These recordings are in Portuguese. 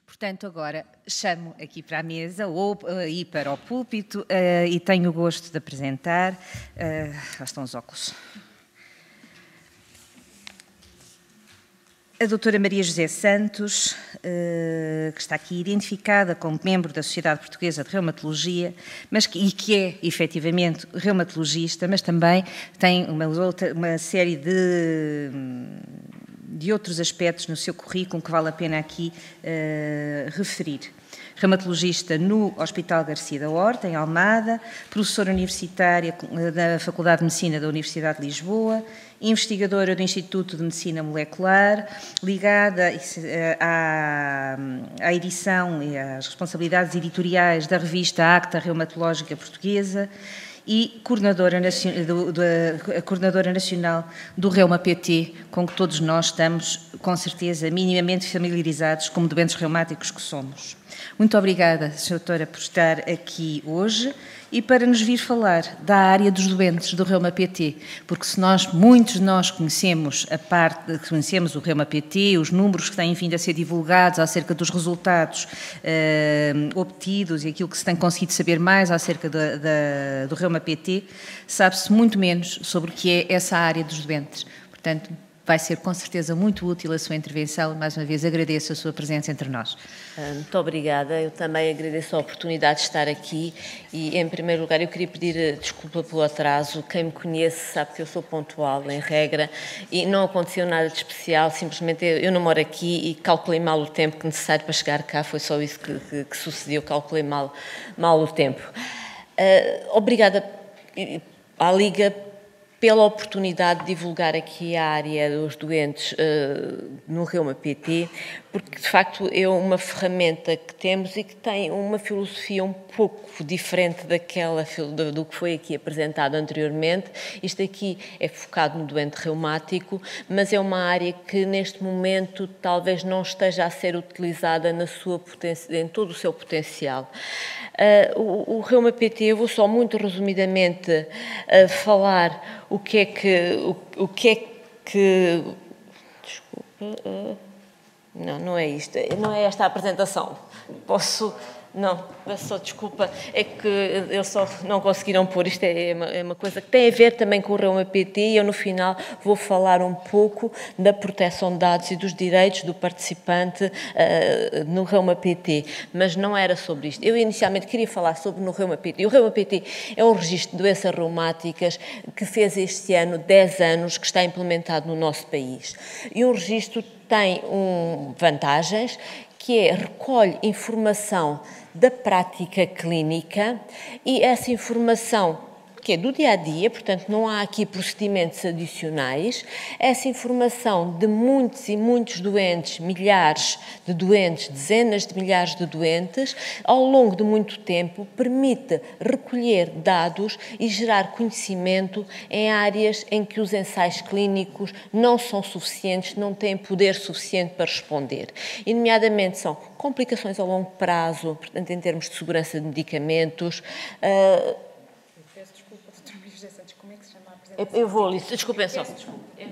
Portanto, agora chamo aqui para a mesa ou aí para o púlpito e tenho o gosto de apresentar. Lá estão os óculos. A doutora Maria José Santos, que está aqui identificada como membro da Sociedade Portuguesa de Reumatologia, e que é, efetivamente, reumatologista, mas também tem uma série de outros aspectos no seu currículo que vale a pena aqui referir. Reumatologista no Hospital Garcia da Horta, em Almada, professora universitária da Faculdade de Medicina da Universidade de Lisboa, investigadora do Instituto de Medicina Molecular, ligada à edição e às responsabilidades editoriais da revista Acta Reumatológica Portuguesa e coordenadora nacional do Reuma PT, com que todos nós estamos, com certeza, minimamente familiarizados como doentes reumáticos que somos. Muito obrigada, Sra. Doutora, por estar aqui hoje e para nos vir falar da área dos doentes do Reuma PT, porque se muitos de nós conhecemos o Reuma PT, os números que têm vindo a ser divulgados acerca dos resultados obtidos e aquilo que se tem conseguido saber mais acerca do Reuma PT, sabe-se muito menos sobre o que é essa área dos doentes. Portanto, vai ser com certeza muito útil a sua intervenção. Mais uma vez agradeço a sua presença entre nós. Muito obrigada. Eu também agradeço a oportunidade de estar aqui e, em primeiro lugar, eu queria pedir desculpa pelo atraso. Quem me conhece sabe que eu sou pontual, em regra, e não aconteceu nada de especial, simplesmente eu não moro aqui e calculei mal o tempo que necessário para chegar cá, foi só isso que sucedeu, calculei mal o tempo. Obrigada à Liga pela oportunidade de divulgar aqui a área dos doentes no Reuma PT, porque de facto é uma ferramenta que temos e que tem uma filosofia um pouco diferente do que foi aqui apresentado anteriormente. Isto aqui é focado no doente reumático, mas é uma área que neste momento talvez não esteja a ser utilizada em todo o seu potencial. O Reuma PT, eu vou só muito resumidamente falar o que é que desculpa, não é isto, não é esta a apresentação. Não, só desculpa, é que eles só não conseguiram pôr, isto é uma coisa que tem a ver também com o Reuma PT e eu no final vou falar um pouco da proteção de dados e dos direitos do participante no Reuma PT, mas não era sobre isto. Eu inicialmente queria falar sobre no Reuma PT. O Reuma PT é um registro de doenças reumáticas que fez este ano 10 anos que está implementado no nosso país. E um registro tem vantagens, que recolhe informação da prática clínica e essa informação que é do dia-a-dia, portanto não há aqui procedimentos adicionais, essa informação de muitos e muitos doentes, milhares de doentes, dezenas de milhares de doentes, ao longo de muito tempo, permite recolher dados e gerar conhecimento em áreas em que os ensaios clínicos não são suficientes, não têm poder suficiente para responder. E, nomeadamente, são complicações a longo prazo, portanto, em termos de segurança de medicamentos. Peço desculpa, doutora Maria José Santos, como é que se chama a apresentação? Eu vou ali, desculpem só. Sabe quem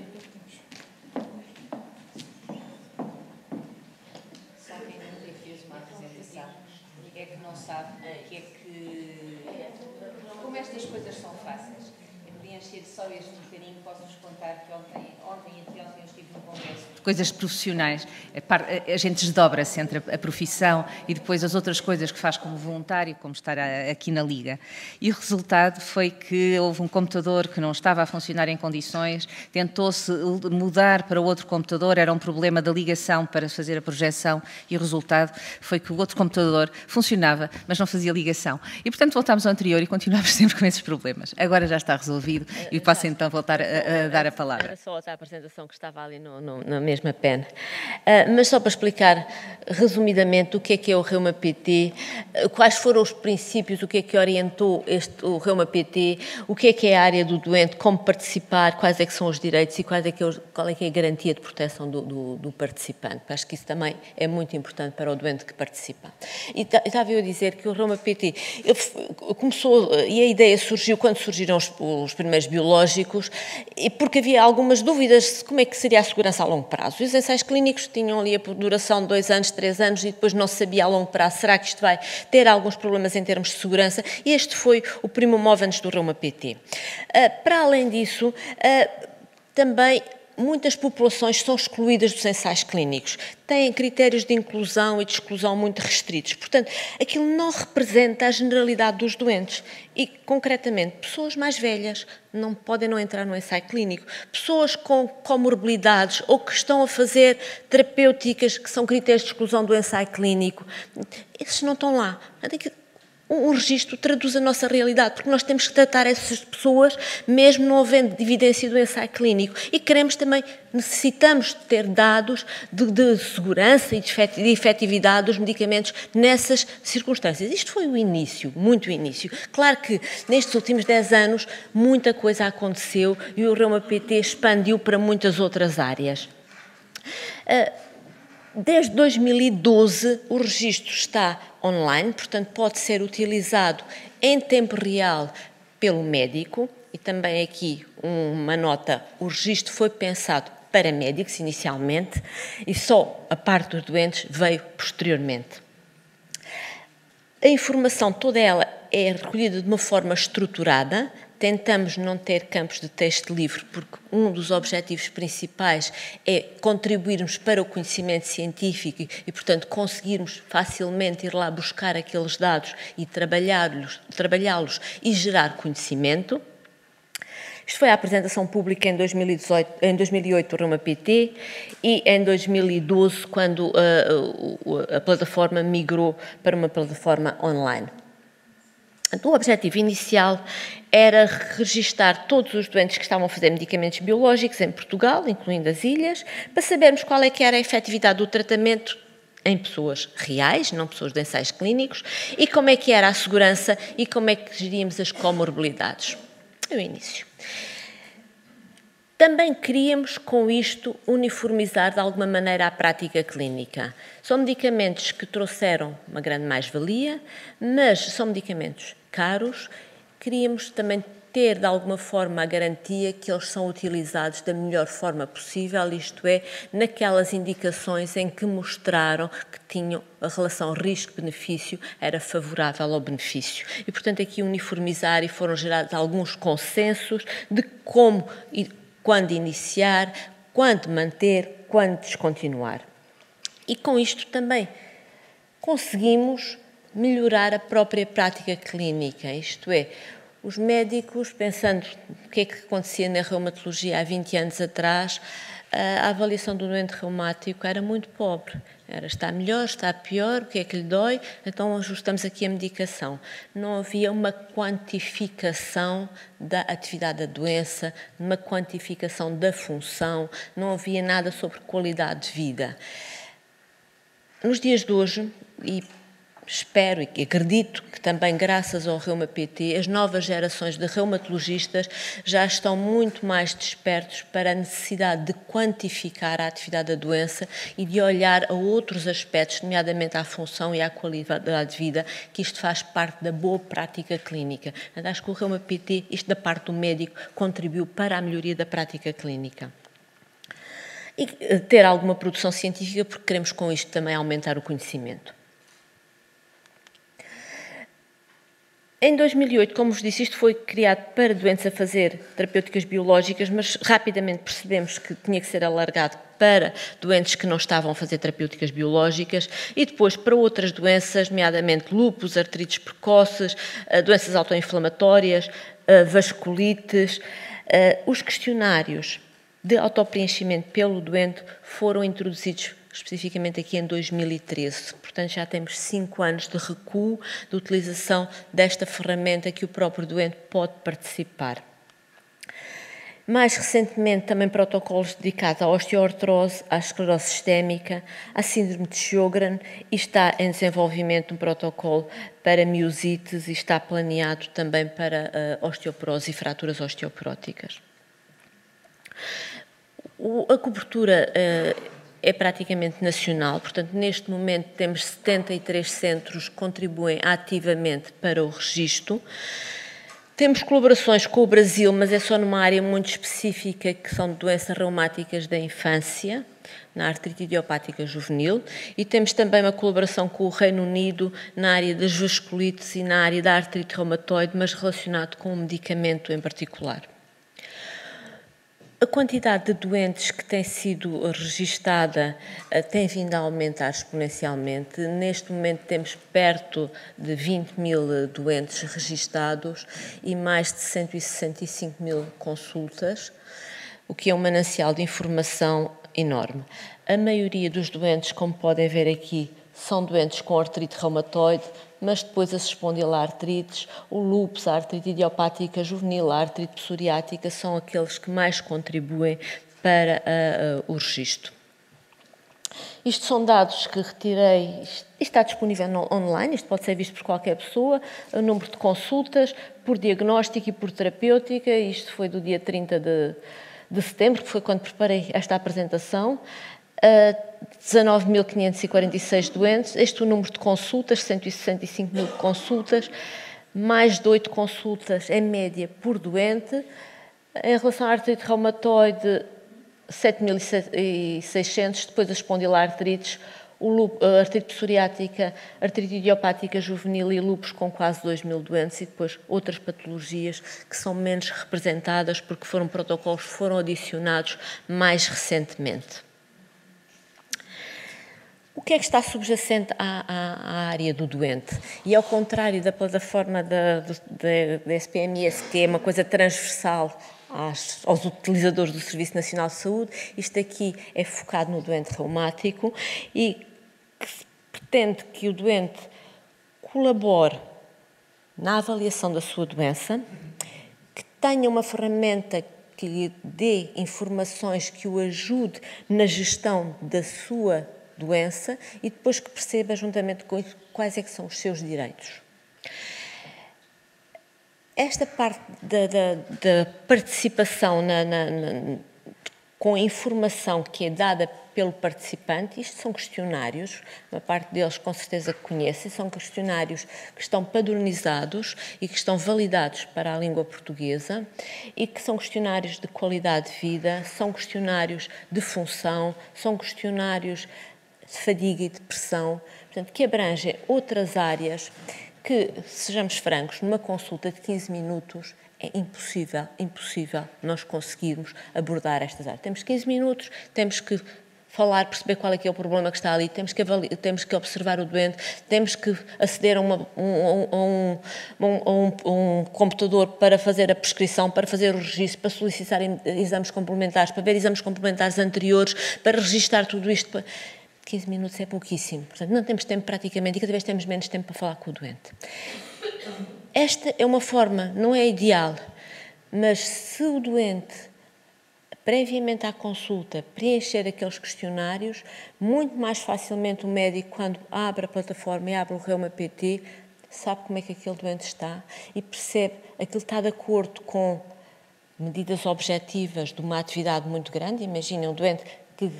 nunca fez uma apresentação é que não sabe como estas coisas são fáceis. Eu podia encher só este bocadinho, posso-vos contar que ontem e anteontem eu estive num congresso de coisas profissionais. A gente desdobra-se entre a profissão e depois as outras coisas que faz como voluntário, como estar aqui na Liga. E o resultado foi que houve um computador que não estava a funcionar em condições, tentou-se mudar para outro computador, era um problema da ligação para fazer a projeção e o resultado foi que o outro computador funcionava, mas não fazia ligação. E, portanto, voltámos ao anterior e continuámos sempre com esses problemas. Agora já está resolvido e posso então voltar a dar a palavra. Era só outra apresentação que estava ali na mesma pena. Mas só para explicar resumidamente o que é o Reuma PT, quais foram os princípios, o que é que orientou o Reuma PT, o que é a área do doente, como participar, quais é que são os direitos e qual é que é a garantia de proteção do participante. Acho que isso também é muito importante para o doente que participa. E estava eu a dizer que o Reuma PT começou, e a ideia surgiu quando surgiram os primeiros biológicos, e porque havia algumas dúvidas de como é que seria a segurança a longo prazo. prazo. E os ensaios clínicos tinham ali a duração de 2 anos, 3 anos, e depois não se sabia a longo prazo, será que isto vai ter alguns problemas em termos de segurança? E este foi o primo movens do Reuma PT. Para além disso, também muitas populações são excluídas dos ensaios clínicos, têm critérios de inclusão e de exclusão muito restritos. Portanto, aquilo não representa a generalidade dos doentes. E, concretamente, pessoas mais velhas podem não entrar no ensaio clínico. Pessoas com comorbilidades ou que estão a fazer terapêuticas que são critérios de exclusão do ensaio clínico, esses não estão lá. O registro traduz a nossa realidade, porque nós temos que tratar essas pessoas, mesmo não havendo evidência do ensaio clínico. E queremos também, necessitamos ter dados de segurança e de efetividade dos medicamentos nessas circunstâncias. Isto foi o início, muito o início. Claro que nestes últimos 10 anos muita coisa aconteceu e o Reuma PT expandiu para muitas outras áreas. Desde 2012 o registro está online, portanto pode ser utilizado em tempo real pelo médico, e também aqui uma nota, o registro foi pensado para médicos inicialmente e só a parte dos doentes veio posteriormente. A informação toda ela é recolhida de uma forma estruturada. Tentamos não ter campos de texto livre, porque um dos objetivos principais é contribuirmos para o conhecimento científico e, portanto, conseguirmos facilmente ir lá buscar aqueles dados e trabalhá-los e gerar conhecimento. Isto foi a apresentação pública em 2008 do Reuma PT e em 2012, quando a plataforma migrou para uma plataforma online. O objetivo inicial era registar todos os doentes que estavam a fazer medicamentos biológicos em Portugal, incluindo as ilhas, para sabermos qual é que era a efetividade do tratamento em pessoas reais, não pessoas de ensaios clínicos, e como é que era a segurança e como é que geríamos as comorbilidades. É o início. Também queríamos, com isto, uniformizar de alguma maneira a prática clínica. São medicamentos que trouxeram uma grande mais-valia, mas são medicamentos caros. Queríamos também ter, de alguma forma, a garantia que eles são utilizados da melhor forma possível, isto é, naquelas indicações em que mostraram que tinham a relação risco-benefício era favorável ao benefício. E, portanto, aqui uniformizar e foram gerados alguns consensos de como e quando iniciar, quando manter, quando descontinuar. E com isto também conseguimos melhorar a própria prática clínica, isto é, os médicos, pensando o que é que acontecia na reumatologia há 20 anos atrás, a avaliação do doente reumático era muito pobre. Era está melhor, está pior, o que é que lhe dói, então ajustamos aqui a medicação. Não havia uma quantificação da atividade da doença, uma quantificação da função, não havia nada sobre qualidade de vida. Nos dias de hoje, e espero e acredito que também graças ao Reuma PT, as novas gerações de reumatologistas já estão muito mais despertos para a necessidade de quantificar a atividade da doença e de olhar a outros aspectos, nomeadamente à função e à qualidade de vida, que isto faz parte da boa prática clínica. Acho que o Reuma PT, isto da parte do médico, contribuiu para a melhoria da prática clínica. E ter alguma produção científica, porque queremos com isto também aumentar o conhecimento. Em 2008, como vos disse, isto foi criado para doentes a fazer terapêuticas biológicas, mas rapidamente percebemos que tinha que ser alargado para doentes que não estavam a fazer terapêuticas biológicas e depois para outras doenças, nomeadamente lúpus, artrites precoces, doenças autoinflamatórias, vasculites. Os questionários de autopreenchimento pelo doente foram introduzidos especificamente aqui em 2013. Portanto, já temos 5 anos de recuo de utilização desta ferramenta que o próprio doente pode participar. Mais recentemente, também protocolos dedicados à osteoartrose, à esclerose sistémica, à síndrome de Sjögren, e está em desenvolvimento um protocolo para miosites e está planeado também para osteoporose e fraturas osteoporóticas. A cobertura é praticamente nacional, portanto, neste momento temos 73 centros que contribuem ativamente para o registro, Temos colaborações com o Brasil, mas é só numa área muito específica, que são doenças reumáticas da infância, na artrite idiopática juvenil, e temos também uma colaboração com o Reino Unido na área das vasculites e na área da artrite reumatoide, mas relacionado com um medicamento em particular. A quantidade de doentes que tem sido registada tem vindo a aumentar exponencialmente. Neste momento temos perto de 20.000 doentes registados e mais de 165.000 consultas, o que é um manancial de informação enorme. A maioria dos doentes, como podem ver aqui, são doentes com artrite reumatoide, mas depois as espondiloartrites, o lúpus, a artrite idiopática juvenil, a artrite psoriática, são aqueles que mais contribuem para o registro. Isto são dados que retirei, isto está disponível online, isto pode ser visto por qualquer pessoa, o número de consultas, por diagnóstico e por terapêutica, isto foi do dia 30 de setembro, que foi quando preparei esta apresentação. 19.546 doentes, este é o número de consultas, 165.000 consultas, mais de 8 consultas em média por doente. Em relação à artrite reumatoide, 7.600, depois as espondiloartrites, a artrite psoriática, artrite idiopática juvenil e lúpus com quase 2.000 doentes, e depois outras patologias que são menos representadas porque protocolos foram adicionados mais recentemente. O que é que está subjacente à área do doente? E ao contrário da plataforma da SPMS, que é uma coisa transversal aos utilizadores do Serviço Nacional de Saúde, isto aqui é focado no doente reumático e que pretende que o doente colabore na avaliação da sua doença, que tenha uma ferramenta que lhe dê informações que o ajude na gestão da sua doença e depois que perceba, juntamente com isso, quais é que são os seus direitos. Esta parte da participação com a informação que é dada pelo participante, isto são questionários, uma parte deles com certeza que conhecem, são questionários que estão padronizados e que estão validados para a língua portuguesa e que são questionários de qualidade de vida, são questionários de função, são questionários de fadiga e depressão, portanto, que abrangem outras áreas que, sejamos francos, numa consulta de 15 minutos é impossível nós conseguirmos abordar estas áreas. Temos 15 minutos, temos que falar, perceber qual é que é o problema que está ali, temos que observar o doente, temos que aceder a um computador para fazer a prescrição, para fazer o registro, para solicitar exames complementares, para ver exames complementares anteriores, para registar tudo isto. 15 minutos é pouquíssimo, portanto não temos tempo praticamente e cada vez temos menos tempo para falar com o doente. Esta é uma forma, não é ideal, mas se o doente, previamente à consulta, preencher aqueles questionários, muito mais facilmente o médico, quando abre a plataforma e abre o Reuma PT, sabe como é que aquele doente está e percebe aquilo está de acordo com medidas objetivas de uma atividade muito grande. Imagina um doente que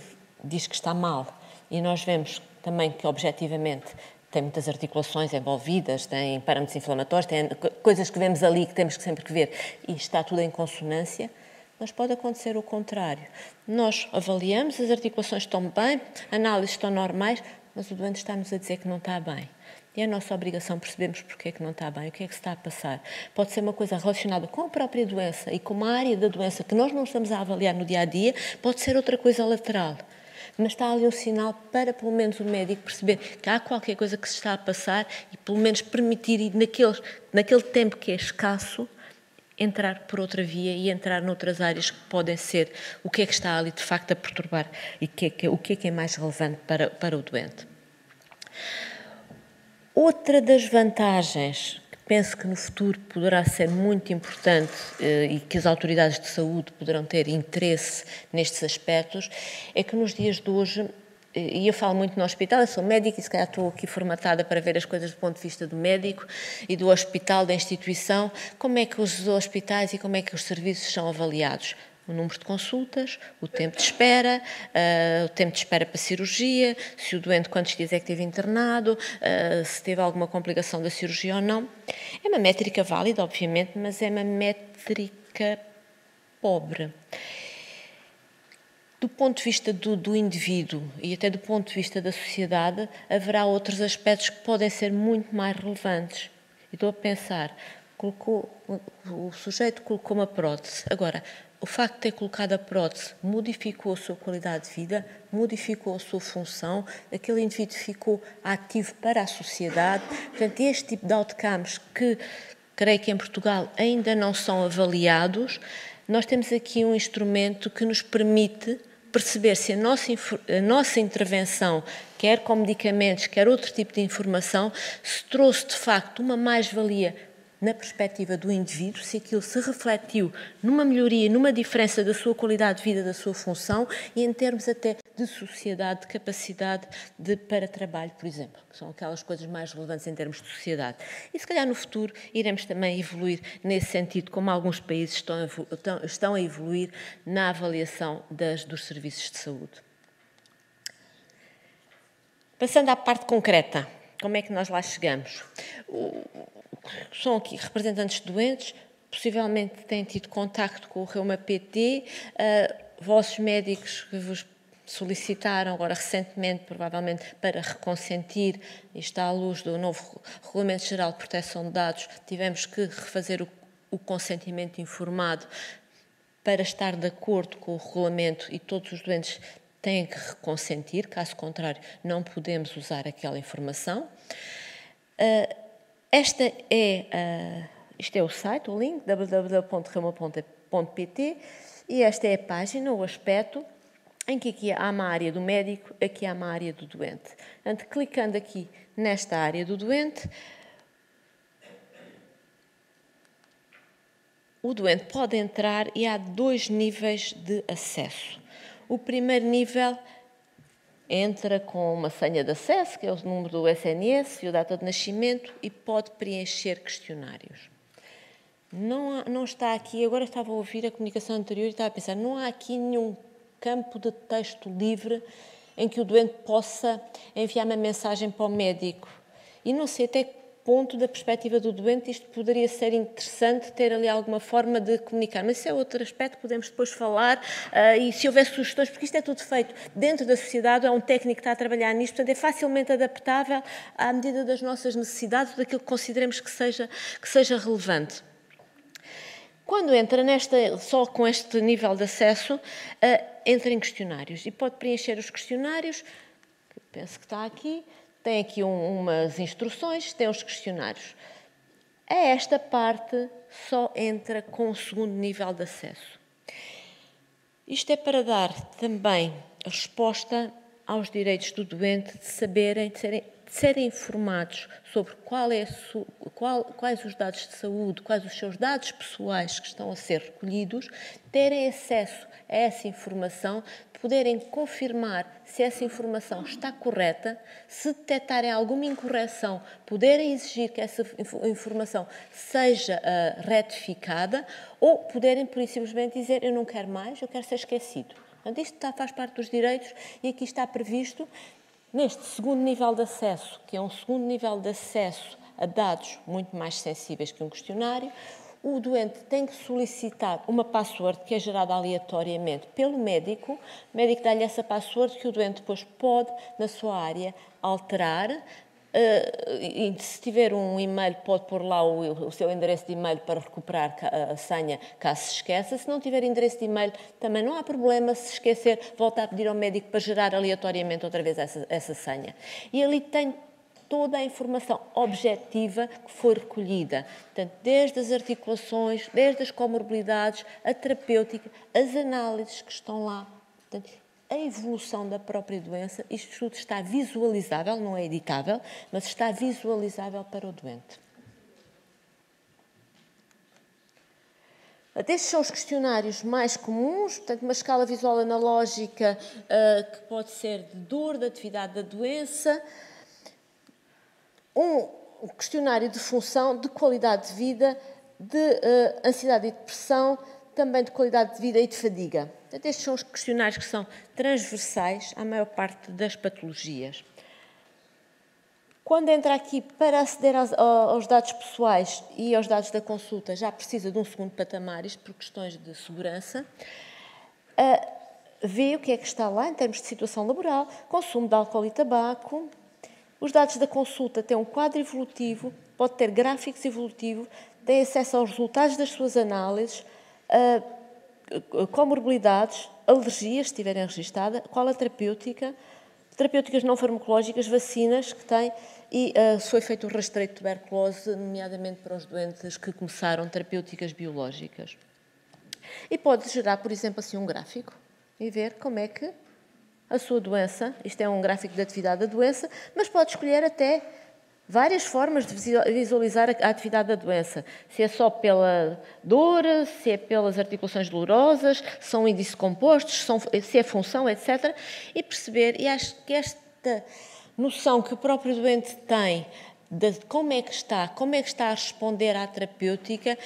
diz que está mal e nós vemos também que objetivamente tem muitas articulações envolvidas, tem parâmetros inflamatórios, tem coisas que vemos ali que temos sempre que ver e está tudo em consonância, mas pode acontecer o contrário. Nós avaliamos, as articulações estão bem, análises estão normais, mas o doente está-nos a dizer que não está bem. E é a nossa obrigação percebermos porque é que não está bem, o que é que se está a passar. Pode ser uma coisa relacionada com a própria doença e com uma área da doença que nós não estamos a avaliar no dia-a-dia, pode ser outra coisa lateral. Mas está ali um sinal para, pelo menos, o médico perceber que há qualquer coisa que se está a passar e, pelo menos, permitir, naquele tempo que é escasso, entrar por outra via e entrar noutras áreas que podem ser o que é que está ali, de facto, a perturbar e o que é mais relevante para o doente. Outra das vantagens que penso que no futuro poderá ser muito importante e que as autoridades de saúde poderão ter interesse nestes aspectos é que nos dias de hoje, e eu falo muito no hospital, eu sou médica e se calhar estou aqui formatada para ver as coisas do ponto de vista do médico e do hospital, da instituição, como é que os hospitais e como é que os serviços são avaliados. o número de consultas, o tempo de espera para cirurgia, se o doente quantos dias é que esteve internado, se teve alguma complicação da cirurgia ou não. É uma métrica válida, obviamente, mas é uma métrica pobre. Do ponto de vista do indivíduo e até do ponto de vista da sociedade, haverá outros aspectos que podem ser muito mais relevantes. E estou a pensar, o sujeito colocou uma prótese. Agora, o facto de ter colocado a prótese modificou a sua qualidade de vida, modificou a sua função, aquele indivíduo ficou ativo para a sociedade. Portanto, este tipo de outcomes que, creio que em Portugal ainda não são avaliados, nós temos aqui um instrumento que nos permite perceber se a nossa intervenção, quer com medicamentos, quer outro tipo de informação, se trouxe de facto uma mais-valia na perspectiva do indivíduo, se aquilo se refletiu numa melhoria, numa diferença da sua qualidade de vida, da sua função e em termos até de sociedade, de capacidade para trabalho, por exemplo, que são aquelas coisas mais relevantes em termos de sociedade. E se calhar no futuro iremos também evoluir nesse sentido, como alguns países estão a evoluir na avaliação dos serviços de saúde. Passando à parte concreta, como é que nós lá chegamos? São aqui representantes de doentes, possivelmente têm tido contacto com o Reuma PT, vossos médicos que vos solicitaram agora recentemente, provavelmente para reconsentir, e está à luz do novo Regulamento Geral de Proteção de Dados, tivemos que refazer o consentimento informado para estar de acordo com o regulamento e todos os doentes têm que reconsentir, caso contrário não podemos usar aquela informação. Isto é o site, o link, www.reuma.pt, e esta é a página, o aspecto, em que aqui há uma área do médico, aqui há uma área do doente. Portanto, clicando aqui nesta área do doente, o doente pode entrar e há 2 níveis de acesso. O primeiro nível entra com uma senha de acesso, que é o número do SNS e a data de nascimento, e pode preencher questionários. Não está aqui, agora estava a ouvir a comunicação anterior e estava a pensar, não há aqui nenhum campo de texto livre em que o doente possa enviar uma mensagem para o médico. E não sei até que ponto, da perspectiva do doente, isto poderia ser interessante, ter ali alguma forma de comunicar. Mas isso é outro aspecto que podemos depois falar, e se houver sugestões, porque isto é tudo feito dentro da sociedade, é um técnico que está a trabalhar nisto, portanto é facilmente adaptável à medida das nossas necessidades, daquilo que consideremos que seja relevante. Quando entra só com este nível de acesso, entra em questionários e pode preencher os questionários, que penso que está aqui, tem aqui umas instruções, tem os questionários. Esta parte só entra com o segundo nível de acesso. Isto é para dar também resposta aos direitos do doente de serem informados sobre quais os dados de saúde, quais os seus dados pessoais que estão a ser recolhidos, terem acesso a essa informação, poderem confirmar se essa informação está correta, se detectarem alguma incorreção, poderem exigir que essa informação seja retificada ou poderem, por simplesmente, dizer eu não quero mais, eu quero ser esquecido. Portanto, isto faz parte dos direitos e aqui está previsto, neste segundo nível de acesso, que é um segundo nível de acesso a dados muito mais sensíveis que um questionário, o doente tem que solicitar uma password que é gerada aleatoriamente pelo médico. O médico dá-lhe essa password que o doente depois pode, na sua área, alterar. E se tiver um e-mail, pode pôr lá o seu endereço de e-mail para recuperar a senha, caso se esqueça. Se não tiver endereço de e-mail, também não há problema. Se esquecer, volta a pedir ao médico para gerar aleatoriamente outra vez essa senha. E ali tem toda a informação objetiva que foi recolhida. Portanto, desde as articulações, desde as comorbilidades, a terapêutica, as análises que estão lá. Portanto, a evolução da própria doença, isto tudo está visualizável, não é editável, mas está visualizável para o doente. Estes são os questionários mais comuns, portanto, uma escala visual analógica que pode ser de dor, de atividade da doença, um questionário de função, de qualidade de vida, de ansiedade e depressão, também de qualidade de vida e de fadiga. Portanto, estes são os questionários que são transversais à maior parte das patologias. Quando entra aqui para aceder aos dados pessoais e aos dados da consulta, já precisa de um segundo patamar, isto por questões de segurança, vê o que é que está lá em termos de situação laboral, consumo de álcool e tabaco. Os dados da consulta têm um quadro evolutivo, pode ter gráficos evolutivos, tem acesso aos resultados das suas análises, comorbilidades, alergias, se estiverem registadas, qual a terapêutica, terapêuticas não farmacológicas, vacinas que tem e foi feito o rastreio de tuberculose, nomeadamente para os doentes que começaram terapêuticas biológicas. E pode gerar, por exemplo, assim um gráfico e ver como é que a sua doença, isto é um gráfico de atividade da doença, mas pode escolher até várias formas de visualizar a atividade da doença. Se é só pela dor, se é pelas articulações dolorosas, se são índices compostos, se é função, etc. E perceber, e acho que esta noção que o próprio doente tem de como é que está a responder à terapêutica,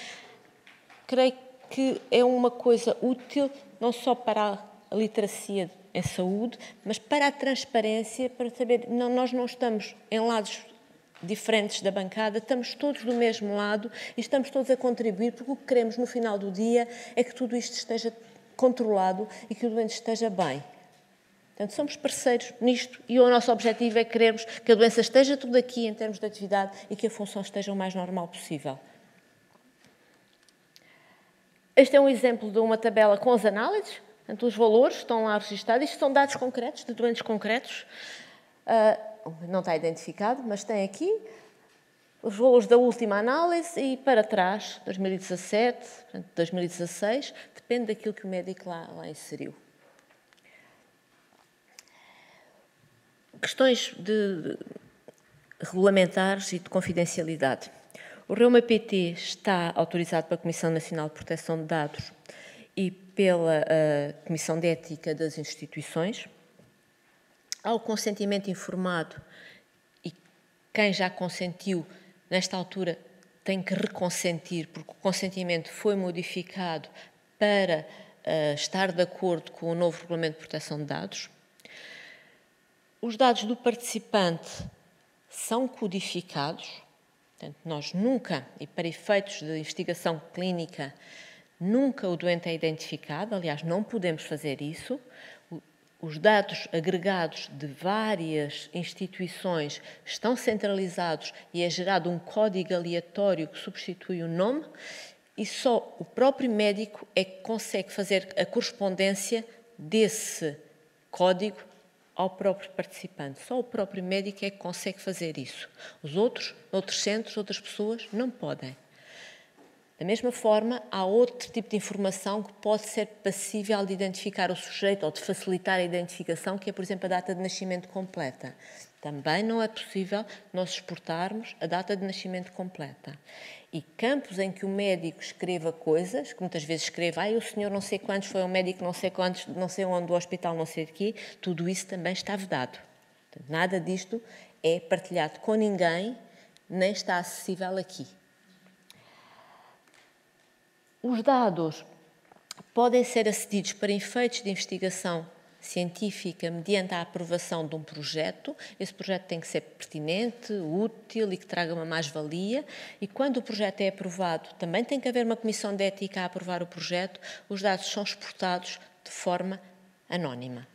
creio que é uma coisa útil não só para a literacia em saúde, mas para a transparência, para saber, não, nós não estamos em lados diferentes da bancada, estamos todos do mesmo lado e estamos todos a contribuir, porque o que queremos no final do dia é que tudo isto esteja controlado e que o doente esteja bem. Portanto, somos parceiros nisto e o nosso objetivo é querermos que a doença esteja tudo aqui em termos de atividade e que a função esteja o mais normal possível. Este é um exemplo de uma tabela com as análises, portanto, os valores estão lá registados, isto são dados concretos, de doentes concretos, não está identificado, mas tem aqui os valores da última análise e para trás, 2017, portanto, 2016, depende daquilo que o médico lá inseriu. Questões de regulamentares e de confidencialidade. O Reuma-PT está autorizado pela Comissão Nacional de Proteção de Dados e pela Comissão de Ética das Instituições. Há o consentimento informado e quem já consentiu, nesta altura, tem que reconsentir, porque o consentimento foi modificado para estar de acordo com o novo Regulamento de Proteção de Dados. Os dados do participante são codificados, portanto, nós nunca, e para efeitos de investigação clínica, nunca o doente é identificado, aliás, não podemos fazer isso. Os dados agregados de várias instituições estão centralizados e é gerado um código aleatório que substitui o nome e só o próprio médico é que consegue fazer a correspondência desse código ao próprio participante. Só o próprio médico é que consegue fazer isso. Os outros centros, outras pessoas, não podem. Da mesma forma, há outro tipo de informação que pode ser passível de identificar o sujeito ou de facilitar a identificação, que é, por exemplo, a data de nascimento completa. Também não é possível nós exportarmos a data de nascimento completa. E campos em que o médico escreva coisas, que muitas vezes escreve, o senhor não sei quantos foi um médico não sei quantos, não sei onde, do hospital não sei de quê, tudo isso também está vedado. Portanto, nada disto é partilhado com ninguém, nem está acessível aqui. Os dados podem ser acedidos para efeitos de investigação científica mediante a aprovação de um projeto. Esse projeto tem que ser pertinente, útil e que traga uma mais-valia. E quando o projeto é aprovado, também tem que haver uma comissão de ética a aprovar o projeto. Os dados são exportados de forma anónima.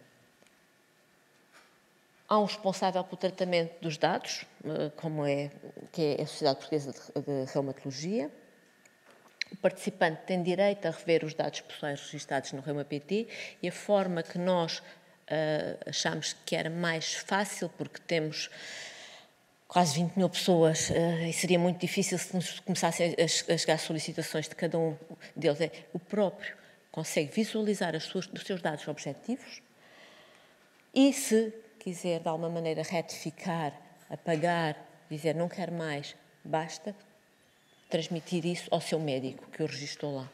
Há um responsável pelo tratamento dos dados, que é a Sociedade Portuguesa de Reumatologia. O participante tem direito a rever os dados pessoais registados no Reuma-PT e a forma que nós achamos que era mais fácil, porque temos quase 20 mil pessoas e seria muito difícil se nos começassem a chegar solicitações de cada um deles. O próprio consegue visualizar os seus dados objetivos e, se quiser de alguma maneira retificar, apagar, dizer não quero mais, basta transmitir isso ao seu médico que o registrou lá.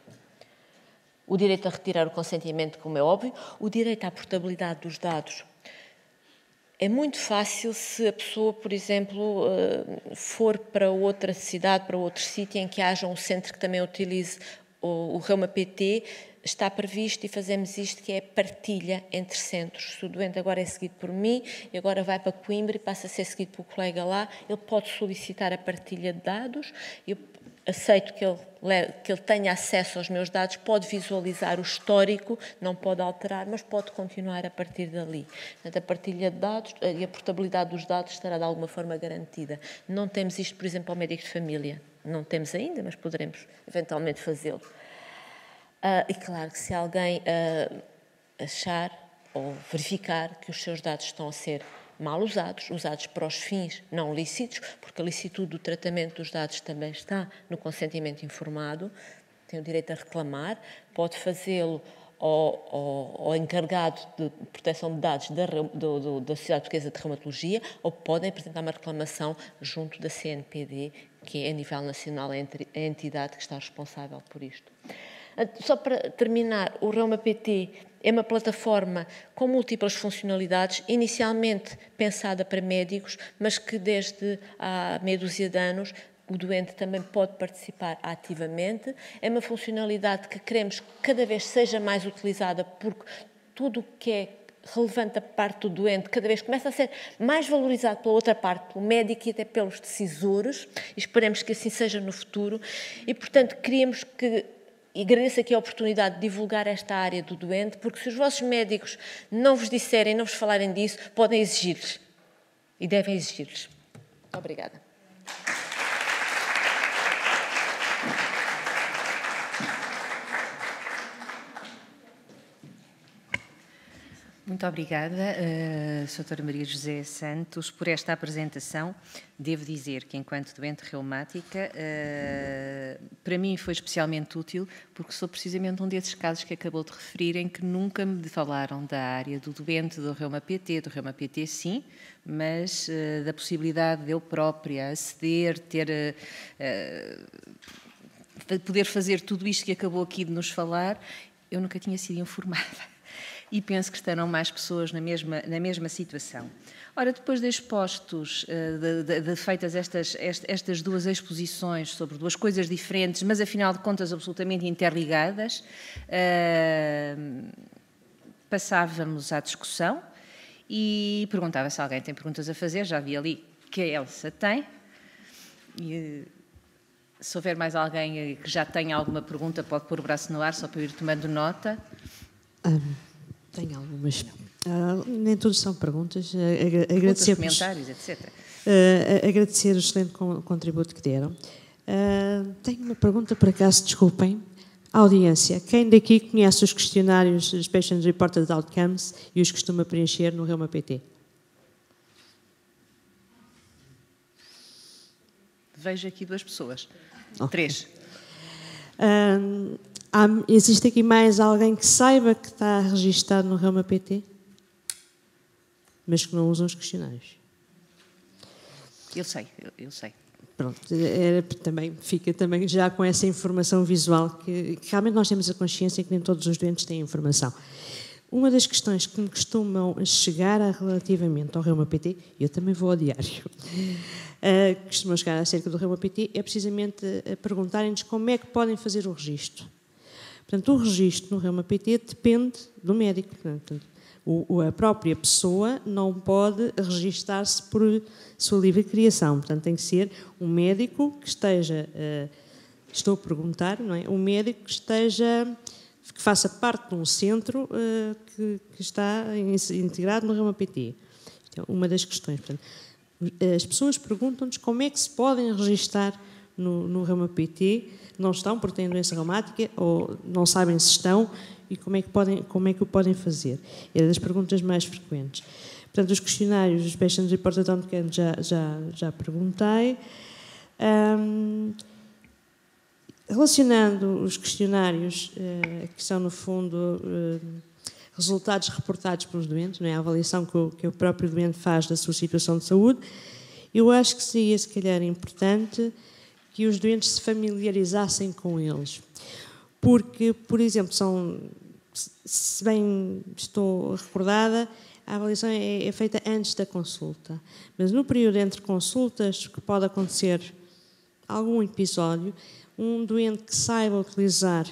O direito a retirar o consentimento, como é óbvio, o direito à portabilidade dos dados. É muito fácil se a pessoa, por exemplo, for para outra cidade, para outro sítio em que haja um centro que também utilize o Reuma PT está previsto e fazemos isto, que é partilha entre centros. Se o doente agora é seguido por mim e agora vai para Coimbra e passa a ser seguido pelo colega lá, ele pode solicitar a partilha de dados, eu aceito que ele tenha acesso aos meus dados, pode visualizar o histórico, não pode alterar, mas pode continuar a partir dali. Portanto, a partilha de dados e a portabilidade dos dados estará de alguma forma garantida. Não temos isto, por exemplo, ao médico de família. Não temos ainda, mas poderemos eventualmente fazê-lo. E claro que se alguém achar ou verificar que os seus dados estão a ser mal usados para os fins não lícitos, porque a licitude do tratamento dos dados também está no consentimento informado, tem o direito a reclamar, pode fazê-lo ao encarregado de proteção de dados da Sociedade Portuguesa de Reumatologia, ou podem apresentar uma reclamação junto da CNPD, que é a nível nacional a entidade que está responsável por isto. Só para terminar, o Reuma PT é uma plataforma com múltiplas funcionalidades, inicialmente pensada para médicos, mas que desde há meia dúzia de anos o doente também pode participar ativamente. É uma funcionalidade que queremos que cada vez seja mais utilizada, porque tudo o que é relevante da parte do doente cada vez começa a ser mais valorizado pela outra parte, pelo médico e até pelos decisores, e esperemos que assim seja no futuro. E, portanto, queríamos que... E agradeço aqui a oportunidade de divulgar esta área do doente, porque se os vossos médicos não vos disserem, não vos falarem disso, podem exigir-lhes. E devem exigir-lhes. Muito obrigada. Muito obrigada, Sra. Maria José Santos, por esta apresentação. Devo dizer que, enquanto doente reumática, para mim foi especialmente útil, porque sou precisamente um desses casos que acabou de referir, em que nunca me falaram da área do doente, do Reuma PT sim, mas da possibilidade de eu própria aceder, poder fazer tudo isto que acabou aqui de nos falar, eu nunca tinha sido informada. E penso que estarão mais pessoas na mesma situação. Ora, depois de expostos, de feitas estas duas exposições sobre duas coisas diferentes, mas afinal de contas absolutamente interligadas, passávamos à discussão e perguntava se alguém tem perguntas a fazer. Já vi ali que a Elsa tem. E, se houver mais alguém que já tenha alguma pergunta, pode pôr o braço no ar, só para eu ir tomando nota. Tenho algumas. Nem todos são perguntas. Agradecer comentários, etc. Agradecer o excelente contributo que deram. Tenho uma pergunta, por acaso, desculpem. Audiência, quem daqui conhece os questionários dos Patient Reported Outcomes e os costuma preencher no Reuma PT? Vejo aqui duas pessoas. Okay. 3. Existe aqui mais alguém que saiba que está registado no Reuma PT, mas que não usa os questionários? Eu sei. Pronto, fica também já com essa informação visual, que realmente nós temos a consciência que nem todos os doentes têm informação. Uma das questões que me costumam chegar relativamente ao Reuma PT, eu também vou ao diário, costumam chegar acerca do Reuma PT, é precisamente perguntarem-nos como é que podem fazer o registro. Portanto, o registro no Reuma PT depende do médico. Portanto, a própria pessoa não pode registar-se por sua livre criação. Portanto, tem que ser um médico que esteja, estou a perguntar, não é? Um médico que faça parte de um centro que está integrado no Reuma PT. Isto é uma das questões. Portanto, as pessoas perguntam-nos como é que se podem registar no Reuma PT, não estão porque têm doença reumática ou não sabem se estão e como é que o podem fazer. É das perguntas mais frequentes. Portanto, os questionários dos Patient Reported Outcomes já perguntei. Relacionando os questionários, que são, no fundo, resultados reportados pelos doentes, não é? A avaliação que o próprio doente faz da sua situação de saúde, eu acho que seria, se calhar, importante que os doentes se familiarizassem com eles. Porque, por exemplo, se bem estou recordada, a avaliação é feita antes da consulta. Mas no período entre consultas, que pode acontecer algum episódio, um doente que saiba utilizar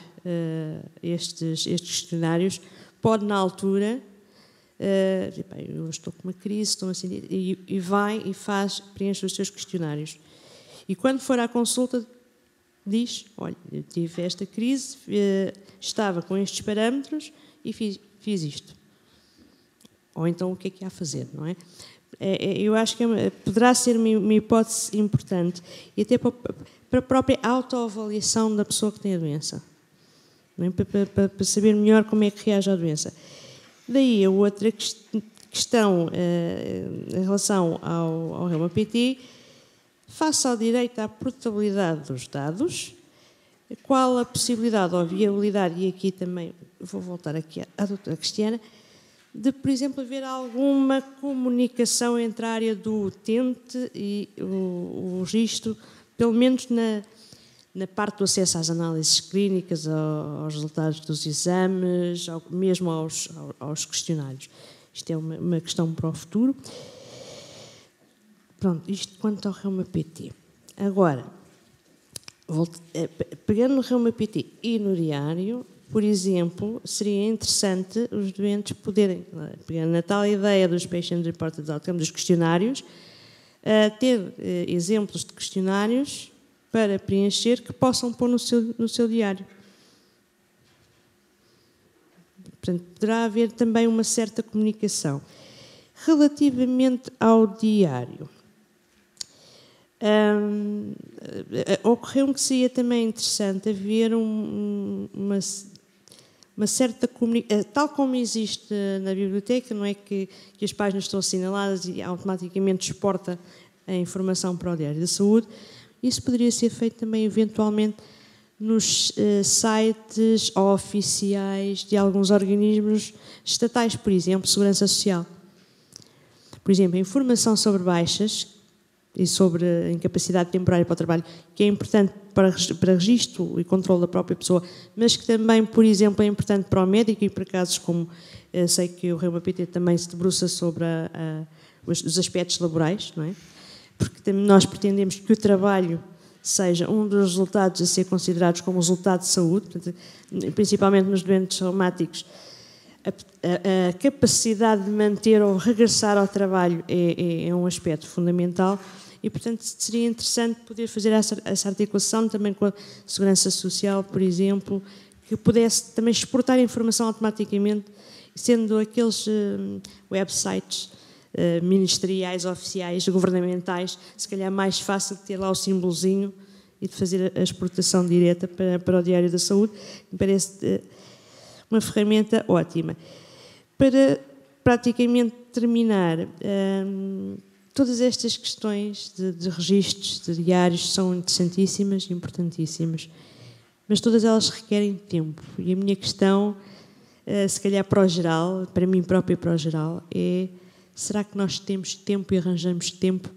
estes questionários pode, na altura, eu estou com uma crise, estou assim, e vai e preenche os seus questionários. E quando for à consulta, diz, olha, eu tive esta crise, estava com estes parâmetros e fiz isto. Ou então o que é que há a fazer, não é? Eu acho que poderá ser uma hipótese importante e até para a própria autoavaliação da pessoa que tem a doença, não é? Para saber melhor como é que reage à doença. Daí a outra questão em relação ao Reuma-PT, face ao direito à portabilidade dos dados, qual a possibilidade ou viabilidade, e aqui também vou voltar aqui à doutora Cristiana, de, por exemplo, haver alguma comunicação entre a área do utente e o registro, pelo menos na parte do acesso às análises clínicas, aos resultados dos exames, mesmo aos questionários. Isto é uma questão para o futuro. Pronto, isto quanto ao Reuma-PT. Agora, pegando no Reuma-PT e no diário, por exemplo, seria interessante os doentes poderem, pegando na tal ideia dos Patient Reported Outcomes, dos questionários, ter exemplos de questionários para preencher que possam pôr no seu diário. Portanto, poderá haver também uma certa comunicação. Relativamente ao diário, ocorreu-me que seria também interessante haver uma certa comunicação, tal como existe na biblioteca, não é que as páginas estão assinaladas e automaticamente exporta a informação para o Diário da Saúde. Isso poderia ser feito também, eventualmente, nos sites oficiais de alguns organismos estatais, por exemplo, Segurança Social. Por exemplo, a informação sobre baixas e sobre a incapacidade temporária para o trabalho, que é importante para registro e controle da própria pessoa, mas que também, por exemplo, é importante para o médico e para casos como, sei que o Reuma-PT também se debruça sobre os aspectos laborais, não é? Porque nós pretendemos que o trabalho seja um dos resultados a ser considerados como resultado de saúde, portanto, principalmente nos doentes reumáticos, a capacidade de manter ou regressar ao trabalho é um aspecto fundamental e, portanto, seria interessante poder fazer essa articulação também com a Segurança Social, por exemplo, que pudesse também exportar a informação automaticamente, sendo aqueles websites ministeriais, oficiais, governamentais, se calhar mais fácil de ter lá o símbolozinho e de fazer a exportação direta para o Diário da Saúde. Me parece uma ferramenta ótima. Para praticamente terminar, todas estas questões de registros, de diários, são interessantíssimas e importantíssimas, mas todas elas requerem tempo. E a minha questão, se calhar para o geral, para mim própria e para o geral, é: será que nós temos tempo e arranjamos tempo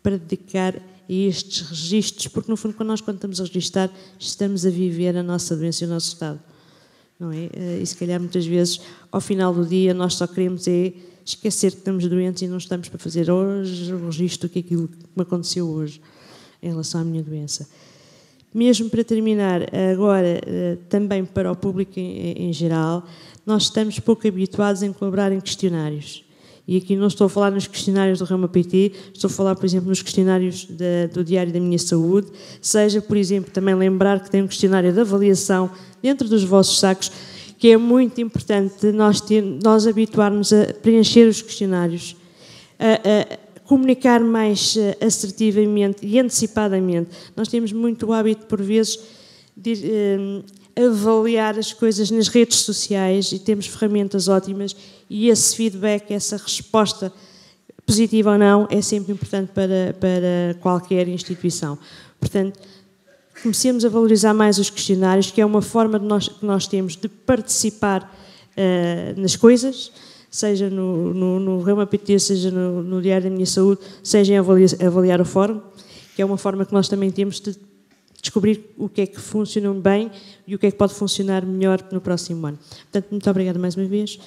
para dedicar a estes registros? Porque, no fundo, quando estamos a registar, estamos a viver a nossa doença e o nosso estado. Não é? E, se calhar, muitas vezes, ao final do dia, nós só queremos esquecer que estamos doentes e não estamos para fazer hoje o registro do que aquilo que me aconteceu hoje em relação à minha doença. Mesmo para terminar, agora, também para o público em geral, nós estamos pouco habituados em colaborar em questionários. E aqui não estou a falar nos questionários do Reuma-PT, estou a falar, por exemplo, nos questionários do Diário da Minha Saúde, seja, por exemplo, também lembrar que tem um questionário de avaliação dentro dos vossos sacos, que é muito importante nós habituarmos a preencher os questionários, a comunicar mais assertivamente e antecipadamente. Nós temos muito o hábito, por vezes, de avaliar as coisas nas redes sociais e temos ferramentas ótimas e esse feedback, essa resposta, positiva ou não, é sempre importante para qualquer instituição. Portanto, comecemos a valorizar mais os questionários, que é uma forma que nós temos de participar nas coisas, seja no Reuma-PT, seja no Diário da Minha Saúde, seja em avaliar o fórum, que é uma forma que nós também temos de descobrir o que é que funciona bem e o que é que pode funcionar melhor no próximo ano. Portanto, muito obrigada mais uma vez.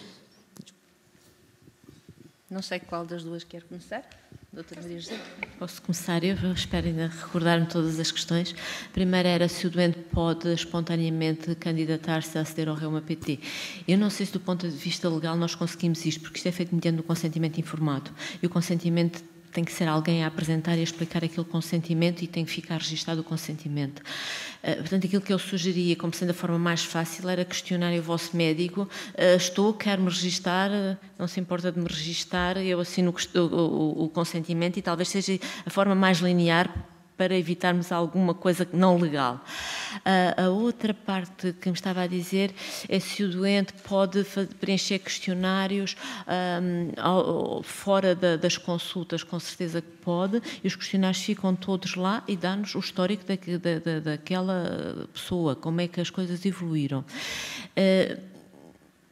Não sei qual das duas quer começar. Doutora Maria José. Posso começar? Eu espero ainda recordar-me todas as questões. A primeira era se o doente pode espontaneamente candidatar-se a aceder ao Reuma-PT. Eu não sei se do ponto de vista legal nós conseguimos isto, porque isto é feito mediante o consentimento informado. E o consentimento tem que ser alguém a apresentar e a explicar aquele consentimento e tem que ficar registado o consentimento. Portanto, aquilo que eu sugeria, como sendo a forma mais fácil, era questionar o vosso médico: quero-me registar, não se importa de me registar, eu assino o consentimento, e talvez seja a forma mais linear para evitarmos alguma coisa não legal. A outra parte que me estava a dizer é se o doente pode preencher questionários fora das consultas. Com certeza que pode, e os questionários ficam todos lá e dá-nos o histórico daquela pessoa, como é que as coisas evoluíram.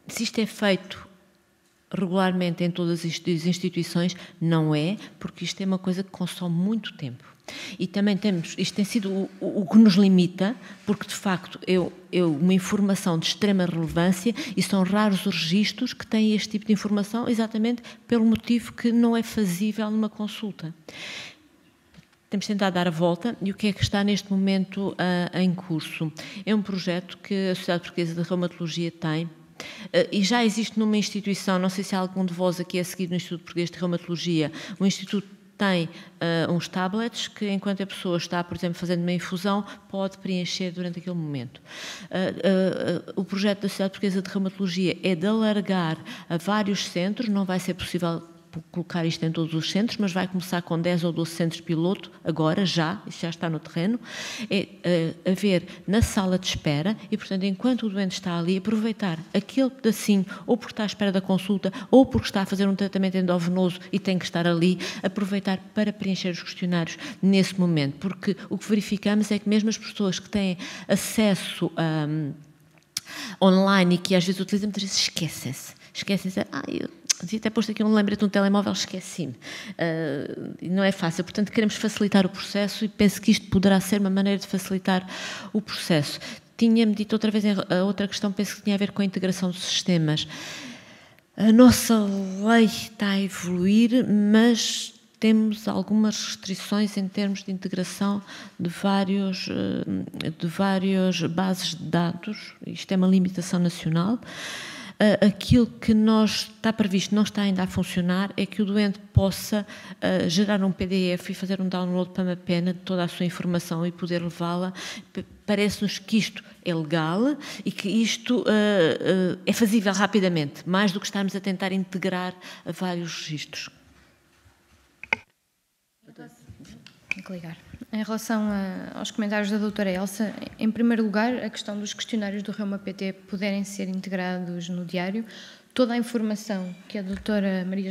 Se isto é feito regularmente em todas as instituições, não é, porque isto é uma coisa que consome muito tempo. E também isto tem sido o que nos limita, porque de facto é uma informação de extrema relevância e são raros os registros que têm este tipo de informação, exatamente pelo motivo que não é fazível numa consulta. Temos tentado dar a volta, e o que é que está neste momento em curso? É um projeto que a Sociedade Portuguesa de Reumatologia tem, e já existe numa instituição, não sei se há algum de vós aqui a seguir no Instituto Português de Reumatologia, o Instituto tem uns tablets que, enquanto a pessoa está, por exemplo, fazendo uma infusão, pode preencher durante aquele momento. O projeto da Sociedade Portuguesa de Reumatologia é de alargar a vários centros, não vai ser possível colocar isto em todos os centros, mas vai começar com 10 ou 12 centros piloto, agora, isto já está no terreno, a ver na sala de espera e, portanto, enquanto o doente está ali, aproveitar aquele pedacinho, ou porque está à espera da consulta, ou porque está a fazer um tratamento endovenoso e tem que estar ali, aproveitar para preencher os questionários nesse momento, porque o que verificamos é que mesmo as pessoas que têm acesso online e que às vezes utilizam, muitas vezes esquecem-se, eu devia ter posto aqui um lembrete no telemóvel, esqueci-me. Não é fácil, portanto queremos facilitar o processo e penso que isto poderá ser uma maneira de facilitar o processo. Tinha-me dito outra vez, a outra questão, penso que tinha a ver com a integração dos sistemas. A nossa lei está a evoluir, mas temos algumas restrições em termos de integração de várias bases de dados. Isto é uma limitação nacional. Aquilo que está previsto, não está ainda a funcionar, é que o doente possa gerar um PDF e fazer um download para uma pena de toda a sua informação e poder levá-la. Parece-nos que isto é legal e que isto é fazível rapidamente, mais do que estarmos a tentar integrar vários registros. Tem que ligar. Em relação aos comentários da doutora Elsa, em primeiro lugar, a questão dos questionários do Reuma-PT poderem ser integrados no diário, toda a informação que a doutora Maria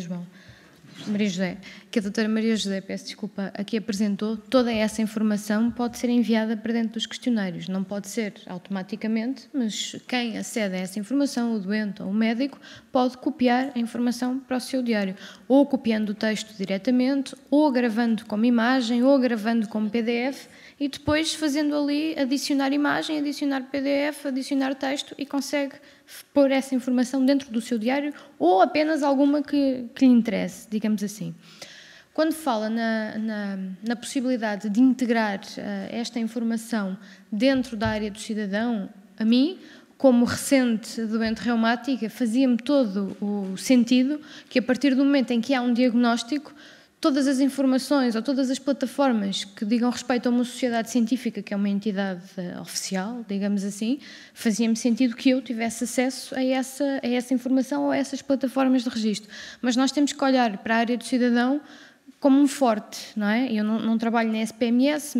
José, peço desculpa, aqui apresentou, toda essa informação pode ser enviada para dentro dos questionários. Não pode ser automaticamente, mas quem acede a essa informação, o doente ou o médico, pode copiar a informação para o seu diário, ou copiando o texto diretamente, ou gravando como imagem, ou gravando como PDF, e depois fazendo ali adicionar imagem, adicionar PDF, adicionar texto, e consegue pôr essa informação dentro do seu diário, ou apenas alguma que lhe interesse, digamos assim. Quando fala na possibilidade de integrar esta informação dentro da área do cidadão, a mim, como recente doente reumática, fazia-me todo o sentido que, a partir do momento em que há um diagnóstico, todas as informações ou todas as plataformas que digam respeito a uma sociedade científica, que é uma entidade oficial, digamos assim, fazia-me sentido que eu tivesse acesso a essa informação ou a essas plataformas de registro. Mas nós temos que olhar para a área do cidadão como um forte, não é? Eu não trabalho na SPMS,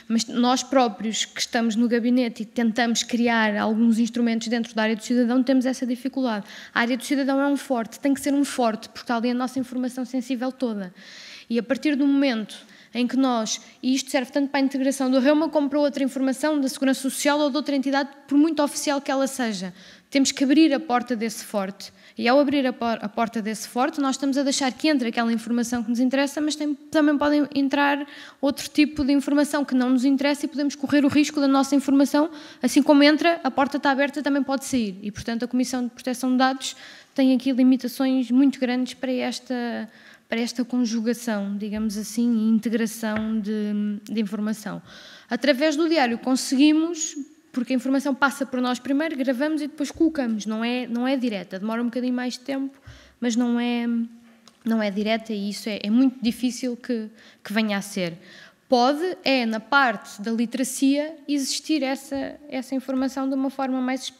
mas nós próprios que estamos no gabinete e tentamos criar alguns instrumentos dentro da área do cidadão, temos essa dificuldade. A área do cidadão é um forte, tem que ser um forte, porque está ali a nossa informação sensível toda. E a partir do momento em que nós, e isto serve tanto para a integração do Reuma como para outra informação da Segurança Social ou de outra entidade, por muito oficial que ela seja, temos que abrir a porta desse forte. E ao abrir a porta desse forte, nós estamos a deixar que entre aquela informação que nos interessa, mas também podem entrar outro tipo de informação que não nos interessa e podemos correr o risco da nossa informação, assim como entra, a porta está aberta, também pode sair. E, portanto, a Comissão de Proteção de Dados tem aqui limitações muito grandes para esta conjugação, digamos assim, e integração de informação. Através do diário conseguimos, porque a informação passa por nós primeiro, gravamos e depois colocamos, não é direta, demora um bocadinho mais de tempo, mas não é direta e isso é muito difícil que venha a ser. Pode, na parte da literacia, existir essa informação de uma forma mais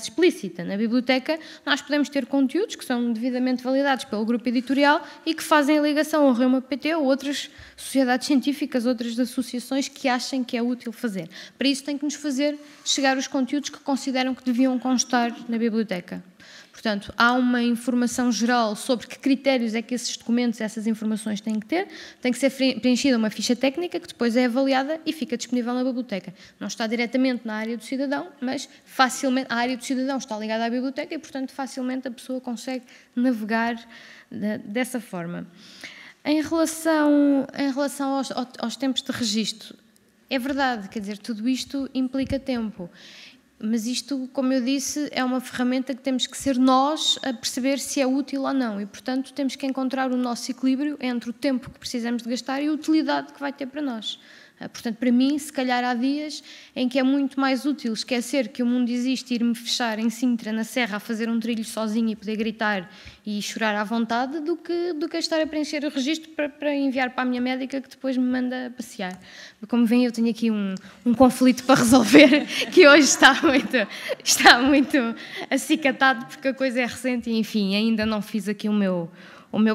explícita. Na biblioteca, nós podemos ter conteúdos que são devidamente validados pelo grupo editorial e que fazem a ligação ao Reuma PT ou outras sociedades científicas, outras associações que achem que é útil fazer. Para isso, tem que nos fazer chegar os conteúdos que consideram que deviam constar na biblioteca. Portanto, há uma informação geral sobre que critérios é que esses documentos, essas informações têm que ter. Tem que ser preenchida uma ficha técnica que depois é avaliada e fica disponível na biblioteca. Não está diretamente na área do cidadão, mas facilmente a área do cidadão está ligada à biblioteca e, portanto, facilmente a pessoa consegue navegar dessa forma. Em relação aos tempos de registro, é verdade, quer dizer, tudo isto implica tempo. Mas isto, como eu disse, é uma ferramenta que temos que ser nós a perceber se é útil ou não. E, portanto, temos que encontrar o nosso equilíbrio entre o tempo que precisamos de gastar e a utilidade que vai ter para nós. Portanto, para mim, se calhar há dias em que é muito mais útil esquecer que o mundo existe e ir-me fechar em Sintra, na serra, a fazer um trilho sozinho e poder gritar e chorar à vontade do que estar a preencher o registro para enviar para a minha médica que depois me manda passear. Como veem, eu tenho aqui um conflito para resolver que hoje está muito acicatado porque a coisa é recente e, enfim, ainda não fiz aqui o meu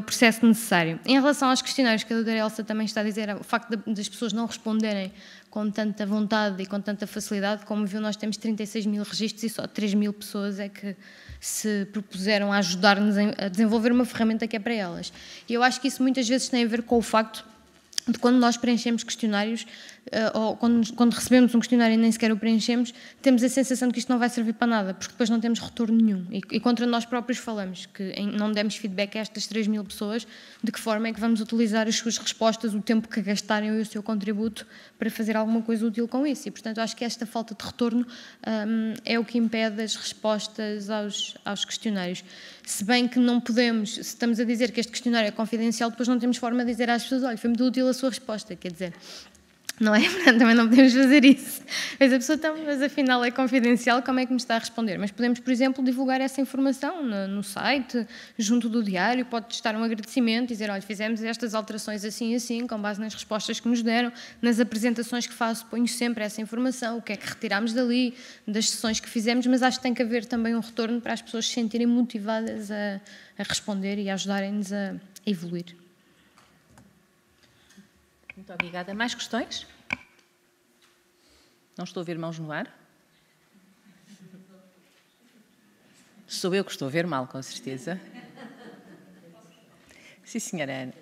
processo necessário. Em relação aos questionários que a doutora Elsa também está a dizer, o facto das pessoas não responderem com tanta vontade e com tanta facilidade, como viu, nós temos 36 mil registros e só 3 mil pessoas é que se propuseram a ajudar-nos a desenvolver uma ferramenta que é para elas. E eu acho que isso muitas vezes tem a ver com o facto de quando nós preenchemos questionários, ou quando recebemos um questionário e nem sequer o preenchemos, temos a sensação de que isto não vai servir para nada, porque depois não temos retorno nenhum. E contra nós próprios falamos, que não demos feedback a estas 3 mil pessoas, de que forma é que vamos utilizar as suas respostas, o tempo que gastarem e o seu contributo para fazer alguma coisa útil com isso. E, portanto, acho que esta falta de retorno é o que impede as respostas aos questionários. Se bem que não podemos, se estamos a dizer que este questionário é confidencial, depois não temos forma de dizer às pessoas, olha, foi muito útil a sua resposta, quer dizer... Não é? Portanto, também não podemos fazer isso. Mas a pessoa, então, mas afinal é confidencial, como é que me está a responder? Mas podemos, por exemplo, divulgar essa informação no site, junto do diário, pode estar um agradecimento, dizer, olha, fizemos estas alterações assim e assim, com base nas respostas que nos deram, nas apresentações que faço, ponho sempre essa informação, o que é que retirámos dali, das sessões que fizemos, mas acho que tem que haver também um retorno para as pessoas se sentirem motivadas a responder e a ajudarem-nos a evoluir. Muito obrigada. Mais questões? Não estou a ver mãos no ar? Sou eu que estou a ver mal, com certeza. Sim, senhora Ana.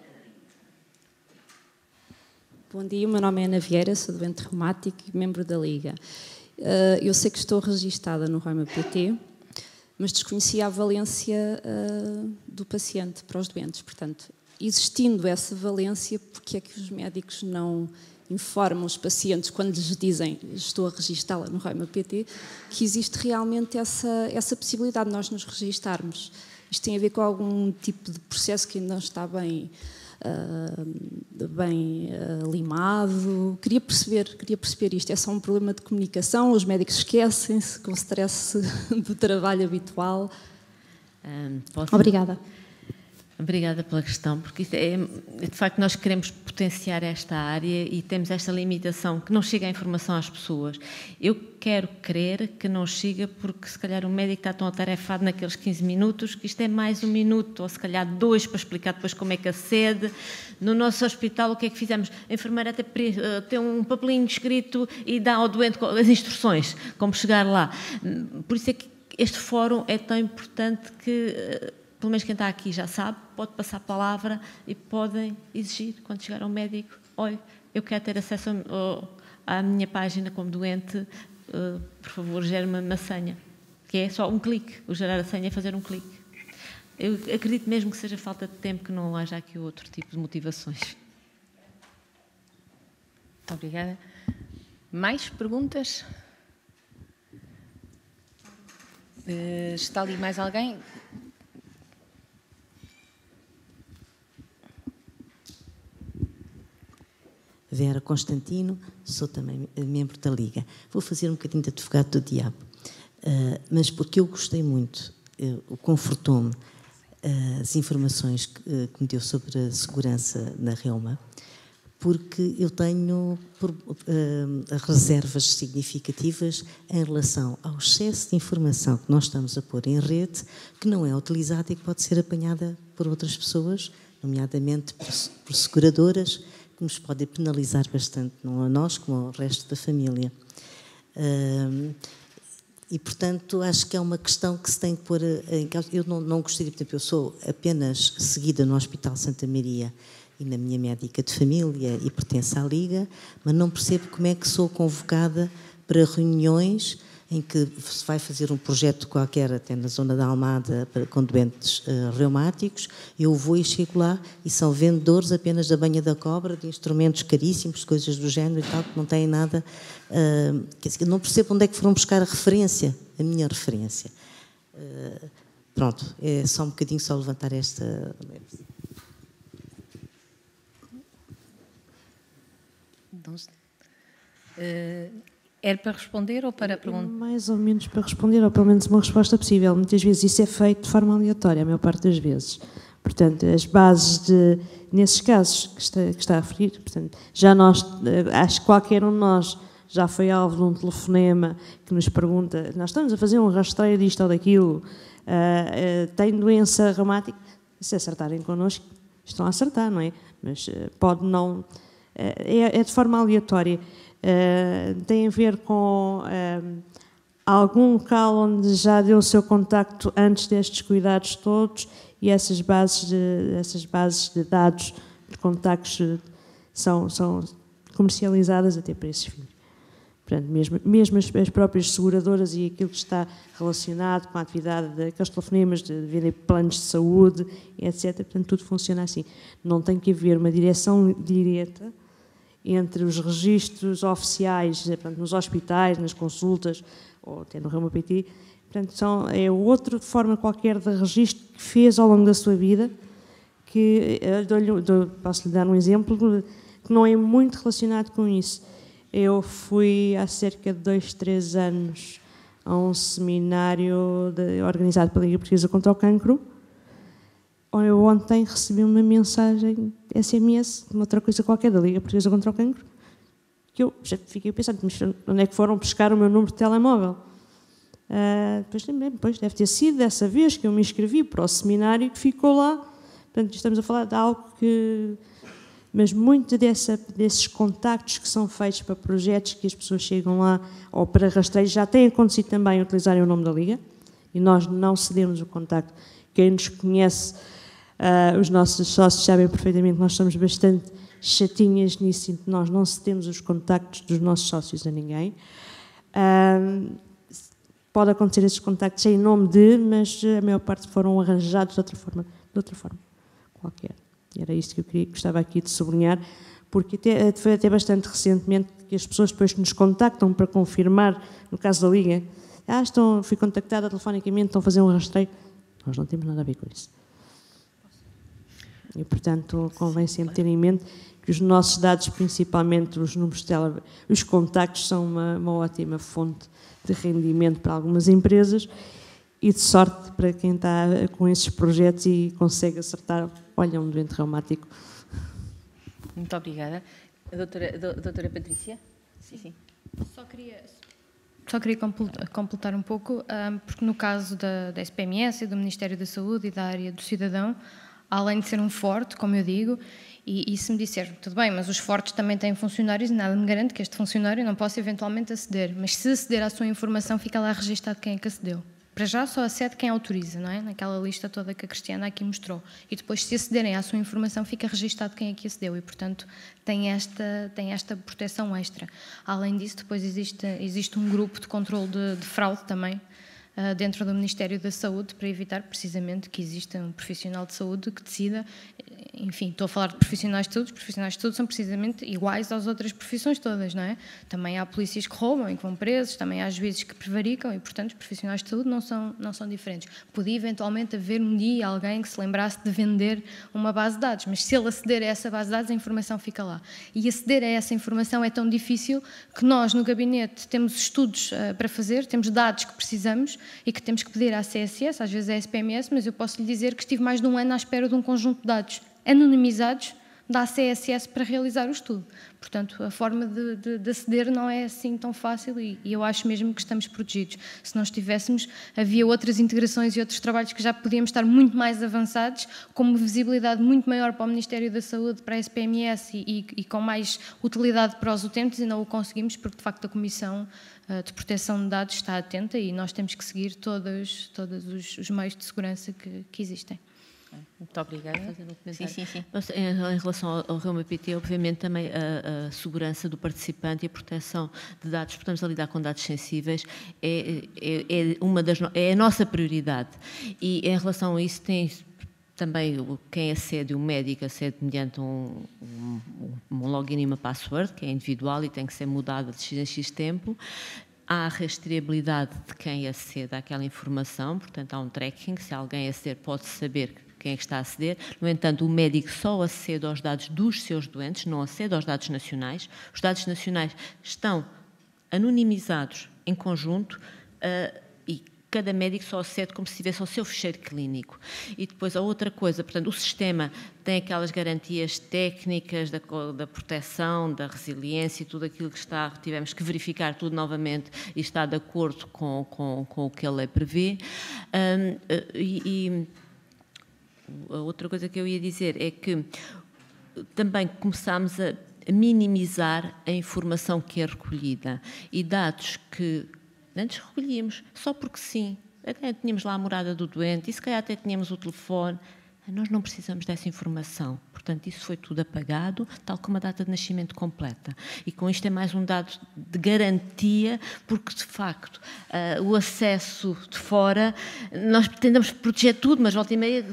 Bom dia, o meu nome é Ana Vieira, sou doente reumático e membro da Liga. Eu sei que estou registada no Reuma PT, mas desconhecia a valência do paciente para os doentes. Portanto, existindo essa valência, porque é que os médicos não informam os pacientes quando lhes dizem estou a registá-la no Reuma PT, que existe realmente essa possibilidade de nós nos registarmos? Isto tem a ver com algum tipo de processo que ainda não está bem limado? Queria perceber isto. É só um problema de comunicação? Os médicos esquecem-se com o stress do trabalho habitual? Obrigada. Obrigada pela questão, porque de facto nós queremos potenciar esta área e temos esta limitação que não chega a informação às pessoas. Eu quero crer que não chega porque se calhar o médico está tão atarefado naqueles 15 minutos que isto é mais 1 minuto ou se calhar 2 para explicar depois como é que acede. No nosso hospital o que é que fizemos? A enfermeira até tem um papelinho escrito e dá ao doente as instruções, como chegar lá. Por isso é que este fórum é tão importante que... pelo menos quem está aqui já sabe, pode passar a palavra e podem exigir, quando chegar ao médico, olha, eu quero ter acesso à minha página como doente, por favor, gere-me uma senha, que é só um clique, o gerar a senha é fazer um clique. Eu acredito mesmo que seja falta de tempo, que não haja aqui outro tipo de motivações. Muito obrigada. Mais perguntas? Está ali mais alguém? Vera Constantino, sou também membro da Liga. Vou fazer um bocadinho de advogado do diabo, mas porque eu gostei muito, confortou-me as informações que me deu sobre a segurança na Reuma, porque eu tenho reservas significativas em relação ao excesso de informação que nós estamos a pôr em rede, que não é utilizada e que pode ser apanhada por outras pessoas, nomeadamente por seguradoras, que nos podem penalizar bastante, não a nós, como ao resto da família. E, portanto, acho que é uma questão que se tem que pôr em causa. Eu não gostaria, por exemplo, eu sou apenas seguida no Hospital Santa Maria e na minha médica de família e pertenço à Liga, mas não percebo como é que sou convocada para reuniões em que se vai fazer um projeto qualquer, até na zona da Almada, com doentes reumáticos. Eu vou e chego lá e são vendedores apenas da banha da cobra, de instrumentos caríssimos, coisas do género e tal, que não têm nada. Quer dizer, não percebo onde é que foram buscar a referência, a minha referência. Pronto, é só um bocadinho só levantar esta... Era para responder ou para perguntar? Mais ou menos para responder, ou pelo menos uma resposta possível. Muitas vezes isso é feito de forma aleatória, a maior parte das vezes. Portanto, as bases nesses casos que está a referir, portanto, já nós, acho que qualquer um de nós já foi alvo de um telefonema que nos pergunta, nós estamos a fazer um rastreio disto ou daquilo, tem doença reumática, se acertarem connosco, estão a acertar, não é? Mas pode não... É de forma aleatória. Tem a ver com algum local onde já deu o seu contacto antes destes cuidados todos e essas bases de dados de contactos são comercializadas até para esses fins. Portanto, mesmo as próprias seguradoras e aquilo que está relacionado com a atividade daqueles telefonemas de vender planos de saúde, etc. Portanto, tudo funciona assim. Não tem que haver uma direção direta entre os registros oficiais, portanto, nos hospitais, nas consultas, ou até no Reuma PT. Portanto, é outra forma qualquer de registro que fez ao longo da sua vida, que posso lhe dar um exemplo que não é muito relacionado com isso. Eu fui há cerca de 2, 3 anos a um seminário organizado pela Liga Portuguesa contra o Cancro. Eu ontem recebi uma mensagem SMS de uma outra coisa qualquer da Liga Portuguesa contra o Cancro, que eu já fiquei pensando, mas onde é que foram buscar o meu número de telemóvel? Depois lembrei, deve ter sido dessa vez que eu me inscrevi para o seminário que ficou lá. Portanto, estamos a falar de algo que... Mas muito desses contactos que são feitos para projetos que as pessoas chegam lá, ou para rastreios, já tem acontecido também utilizarem o nome da Liga, e nós não cedemos o contacto. Quem nos conhece, os nossos sócios sabem perfeitamente que nós somos bastante chatinhas nisso, e nós não cedemos os contactos dos nossos sócios a ninguém. Pode acontecer esses contactos em nome de, mas a maior parte foram arranjados de outra forma qualquer. E era isto que eu gostava aqui de sublinhar, porque foi até bastante recentemente que as pessoas depois nos contactam para confirmar, no caso da Liga, fui contactada telefonicamente, estão a fazer um rastreio. Nós não temos nada a ver com isso. E, portanto, convém sempre ter em mente que os nossos dados, principalmente os números de os contactos, são uma ótima fonte de rendimento para algumas empresas e de sorte para quem está com esses projetos e consegue acertar, olha, um doente reumático. Muito obrigada. A doutora Patrícia? Sim. Só queria completar um pouco, porque no caso da SPMS e do Ministério da Saúde e da área do cidadão, além de ser um forte, como eu digo, e se me disser, tudo bem, mas os fortes também têm funcionários e nada me garante que este funcionário não possa eventualmente aceder, mas se aceder à sua informação fica lá registado quem é que acedeu. Para já só acede quem autoriza, não é? Naquela lista toda que a Cristiana aqui mostrou. E depois, se acederem à sua informação, fica registado quem é que acedeu e, portanto, tem esta proteção extra. Além disso, depois existe um grupo de controle de fraude também, dentro do Ministério da Saúde para evitar precisamente que exista um profissional de saúde que decida, enfim, estou a falar de profissionais de saúde, os profissionais de saúde são precisamente iguais às outras profissões todas, não é? Também há polícias que roubam e que vão presos, também há juízes que prevaricam e, portanto, os profissionais de saúde não são diferentes. Podia eventualmente haver um dia alguém que se lembrasse de vender uma base de dados, mas se ele aceder a essa base de dados, a informação fica lá. E aceder a essa informação é tão difícil que nós, no gabinete, temos estudos para fazer, temos dados que precisamos e que temos que pedir à CSS, às vezes à SPMS, mas eu posso lhe dizer que estive mais de um ano à espera de um conjunto de dados anonimizados da CSS para realizar o estudo. Portanto, a forma de aceder não é assim tão fácil e eu acho mesmo que estamos protegidos. Se nós tivéssemos, havia outras integrações e outros trabalhos que já podíamos estar muito mais avançados, com uma visibilidade muito maior para o Ministério da Saúde, para a SPMS e com mais utilidade para os utentes e não o conseguimos porque, de facto, a Comissão de Proteção de Dados está atenta e nós temos que seguir todos os meios de segurança que existem. Muito obrigada. Sim. Em relação ao Reuma PT, obviamente também a segurança do participante e a proteção de dados, porque estamos a lidar com dados sensíveis, é a nossa prioridade. E em relação a isso tem também quem acede, o médico acede mediante um login e uma password, que é individual e tem que ser mudada de X em X tempo. Há a rastreabilidade de quem acede àquela informação, portanto há um tracking, se alguém aceder pode saber quem é que está a aceder. No entanto, o médico só acede aos dados dos seus doentes, não acede aos dados nacionais. Os dados nacionais estão anonimizados em conjunto e cada médico só acede como se tivesse ao seu ficheiro clínico. E depois a outra coisa, portanto, o sistema tem aquelas garantias técnicas da proteção, da resiliência e tudo aquilo que tivemos que verificar tudo novamente e está de acordo com o que a lei prevê. A outra coisa que eu ia dizer é que também começámos a minimizar a informação que é recolhida e dados que antes recolhíamos só porque sim, até tínhamos lá a morada do doente e se calhar até tínhamos o telefone. Nós não precisamos dessa informação, portanto isso foi tudo apagado, tal como a data de nascimento completa. E com isto é mais um dado de garantia, porque de facto o acesso de fora, nós tentamos proteger tudo, mas volta e meia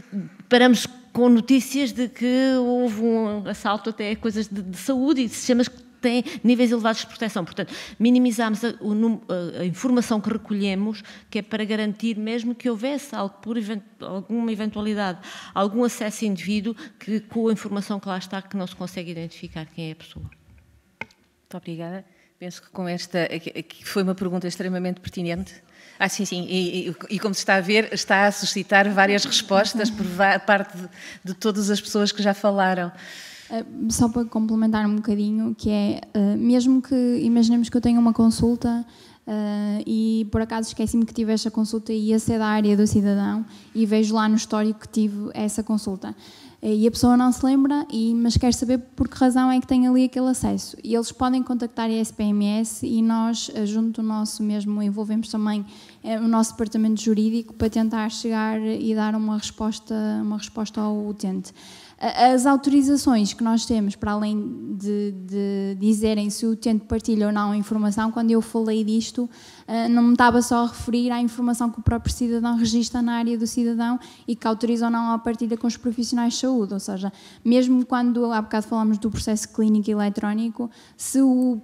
paramos com notícias de que houve um assalto até coisas de saúde e sistemas que têm níveis elevados de proteção. Portanto, minimizamos a informação que recolhemos, que é para garantir mesmo que houvesse alguma eventualidade, algum acesso indevido, que com a informação que lá está, que não se consegue identificar quem é a pessoa. Muito obrigada. Penso que com esta, que foi uma pergunta extremamente pertinente. Sim. E como se está a ver, está a suscitar várias respostas por parte de todas as pessoas que já falaram. Só para complementar um bocadinho, que é, mesmo que imaginemos que eu tenha uma consulta e por acaso esqueci-me que tive esta consulta e ia ser da área do cidadão e vejo lá no histórico que tive essa consulta. E a pessoa não se lembra, mas quer saber por que razão é que tem ali aquele acesso. E eles podem contactar a SPMS e nós, junto do nosso mesmo, envolvemos também o nosso departamento jurídico para tentar chegar e dar uma resposta ao utente. As autorizações que nós temos, para além de dizerem se o utente partilha ou não a informação, quando eu falei disto, não me estava só a referir à informação que o próprio cidadão registra na área do cidadão e que autoriza ou não a partilha com os profissionais de saúde, ou seja, mesmo quando há bocado falámos do processo clínico eletrónico, se o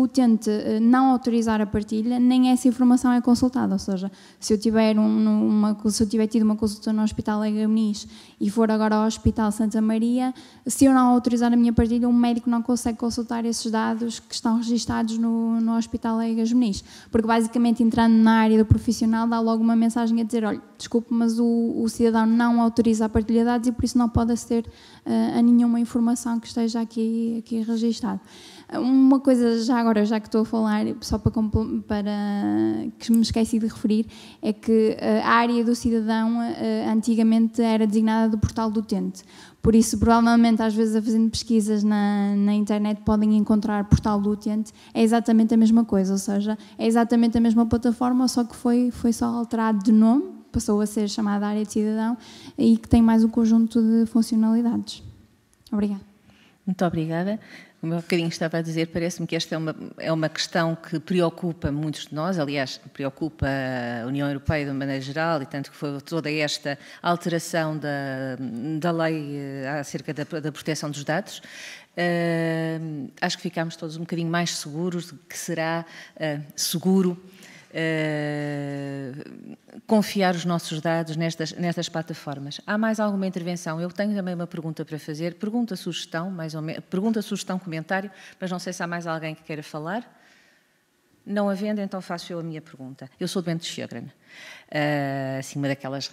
utente não autorizar a partilha, nem essa informação é consultada, ou seja, se eu tiver tido uma consulta no Hospital Ega Muniz e for agora ao Hospital Santa Maria, se eu não autorizar a minha partilha, um médico não consegue consultar esses dados que estão registados no Hospital Ega Muniz, porque basicamente entrando na área do profissional dá logo uma mensagem a dizer, olha, desculpe, mas o cidadão não autoriza a partilha de dados e por isso não pode aceder a nenhuma informação que esteja aqui registado. Uma coisa, já agora, já que estou a falar, só para que me esqueci de referir, é que a área do cidadão antigamente era designada do portal do utente. Por isso, provavelmente, às vezes, fazendo pesquisas na internet, podem encontrar portal do utente. É exatamente a mesma coisa, ou seja, é exatamente a mesma plataforma, só que foi só alterado de nome, passou a ser chamada área de cidadão e que tem mais um conjunto de funcionalidades. Obrigada. Muito obrigada. Como eu há bocadinho estava a dizer, parece-me que esta é uma questão que preocupa muitos de nós, aliás, preocupa a União Europeia de uma maneira geral, e tanto que foi toda esta alteração da lei acerca da proteção dos dados. Acho que ficámos todos um bocadinho mais seguros de que será seguro confiar os nossos dados nestas plataformas. Há mais alguma intervenção? Eu tenho também uma pergunta para fazer, pergunta-sugestão, comentário, mas não sei se há mais alguém que queira falar. Não havendo, então faço eu a minha pergunta. Eu sou doente de Sjögren, assim, uma daquelas...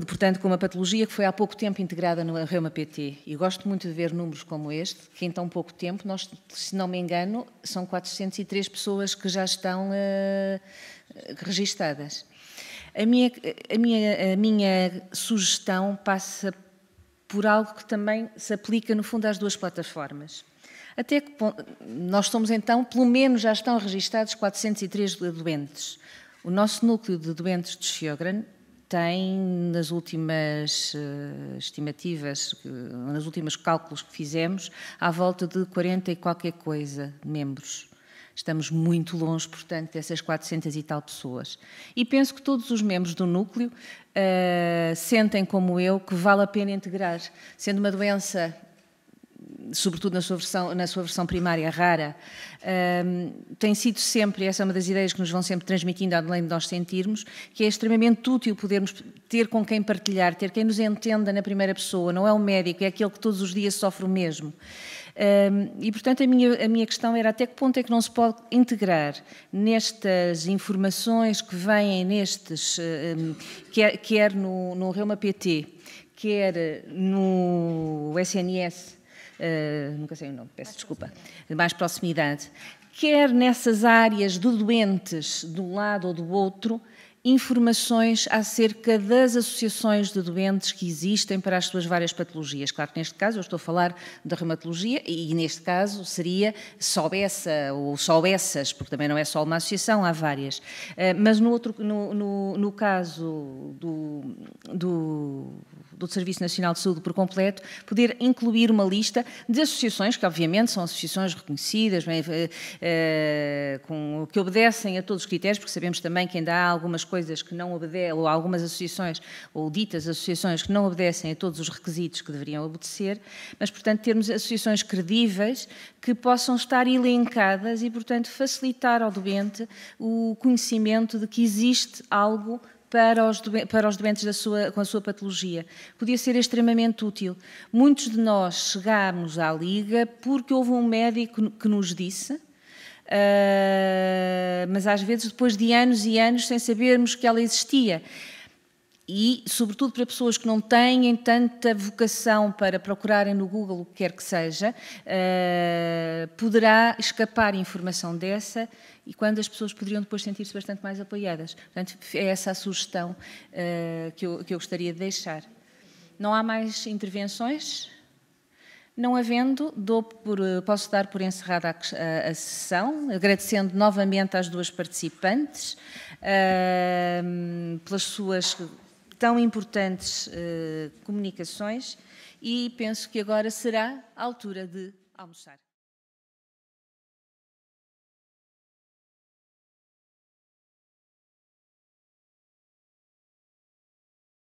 portanto, com uma patologia que foi há pouco tempo integrada no Reuma PT. E gosto muito de ver números como este, que em tão pouco tempo, nós, se não me engano, são 403 pessoas que já estão registadas. A minha sugestão passa por algo que também se aplica, no fundo, às duas plataformas. Até que nós somos, então, pelo menos já estão registados 403 doentes. O nosso núcleo de doentes de Sjögren tem, nas últimas estimativas, nos últimos cálculos que fizemos, à volta de 40 e qualquer coisa membros. Estamos muito longe, portanto, dessas 400 e tal pessoas. E penso que todos os membros do núcleo sentem, como eu, que vale a pena integrar, sendo uma doença, sobretudo na sua versão primária, rara, tem sido sempre, essa é uma das ideias que nos vão sempre transmitindo, além de nós sentirmos, que é extremamente útil podermos ter com quem partilhar, ter quem nos entenda na primeira pessoa, não é o médico, é aquele que todos os dias sofre o mesmo. E, portanto, a minha questão era até que ponto é que não se pode integrar nestas informações que vêm quer no Reuma PT, quer no SNS, nunca sei o nome, peço desculpa, de mais proximidade, quer nessas áreas de doentes de um lado ou do outro, informações acerca das associações de doentes que existem para as suas várias patologias. Claro que neste caso eu estou a falar da reumatologia e neste caso seria só essa ou só essas, porque também não é só uma associação, há várias. Mas no caso do Serviço Nacional de Saúde por completo, poder incluir uma lista de associações, que obviamente são associações reconhecidas, que obedecem a todos os critérios, porque sabemos também que ainda há algumas coisas que não obedecem, ou algumas associações, ou ditas associações, que não obedecem a todos os requisitos que deveriam obedecer, mas, portanto, termos associações credíveis que possam estar elencadas e, portanto, facilitar ao doente o conhecimento de que existe algo para os doentes com a sua patologia. Podia ser extremamente útil. Muitos de nós chegámos à Liga porque houve um médico que nos disse, mas às vezes depois de anos e anos sem sabermos que ela existia. E, sobretudo para pessoas que não têm tanta vocação para procurarem no Google o que quer que seja, poderá escapar informação dessa e quando as pessoas poderiam depois sentir-se bastante mais apoiadas. Portanto, é essa a sugestão que eu gostaria de deixar. Não há mais intervenções? Não havendo, posso dar por encerrada a sessão, agradecendo novamente às duas participantes pelas suas tão importantes comunicações e penso que agora será a altura de almoçar.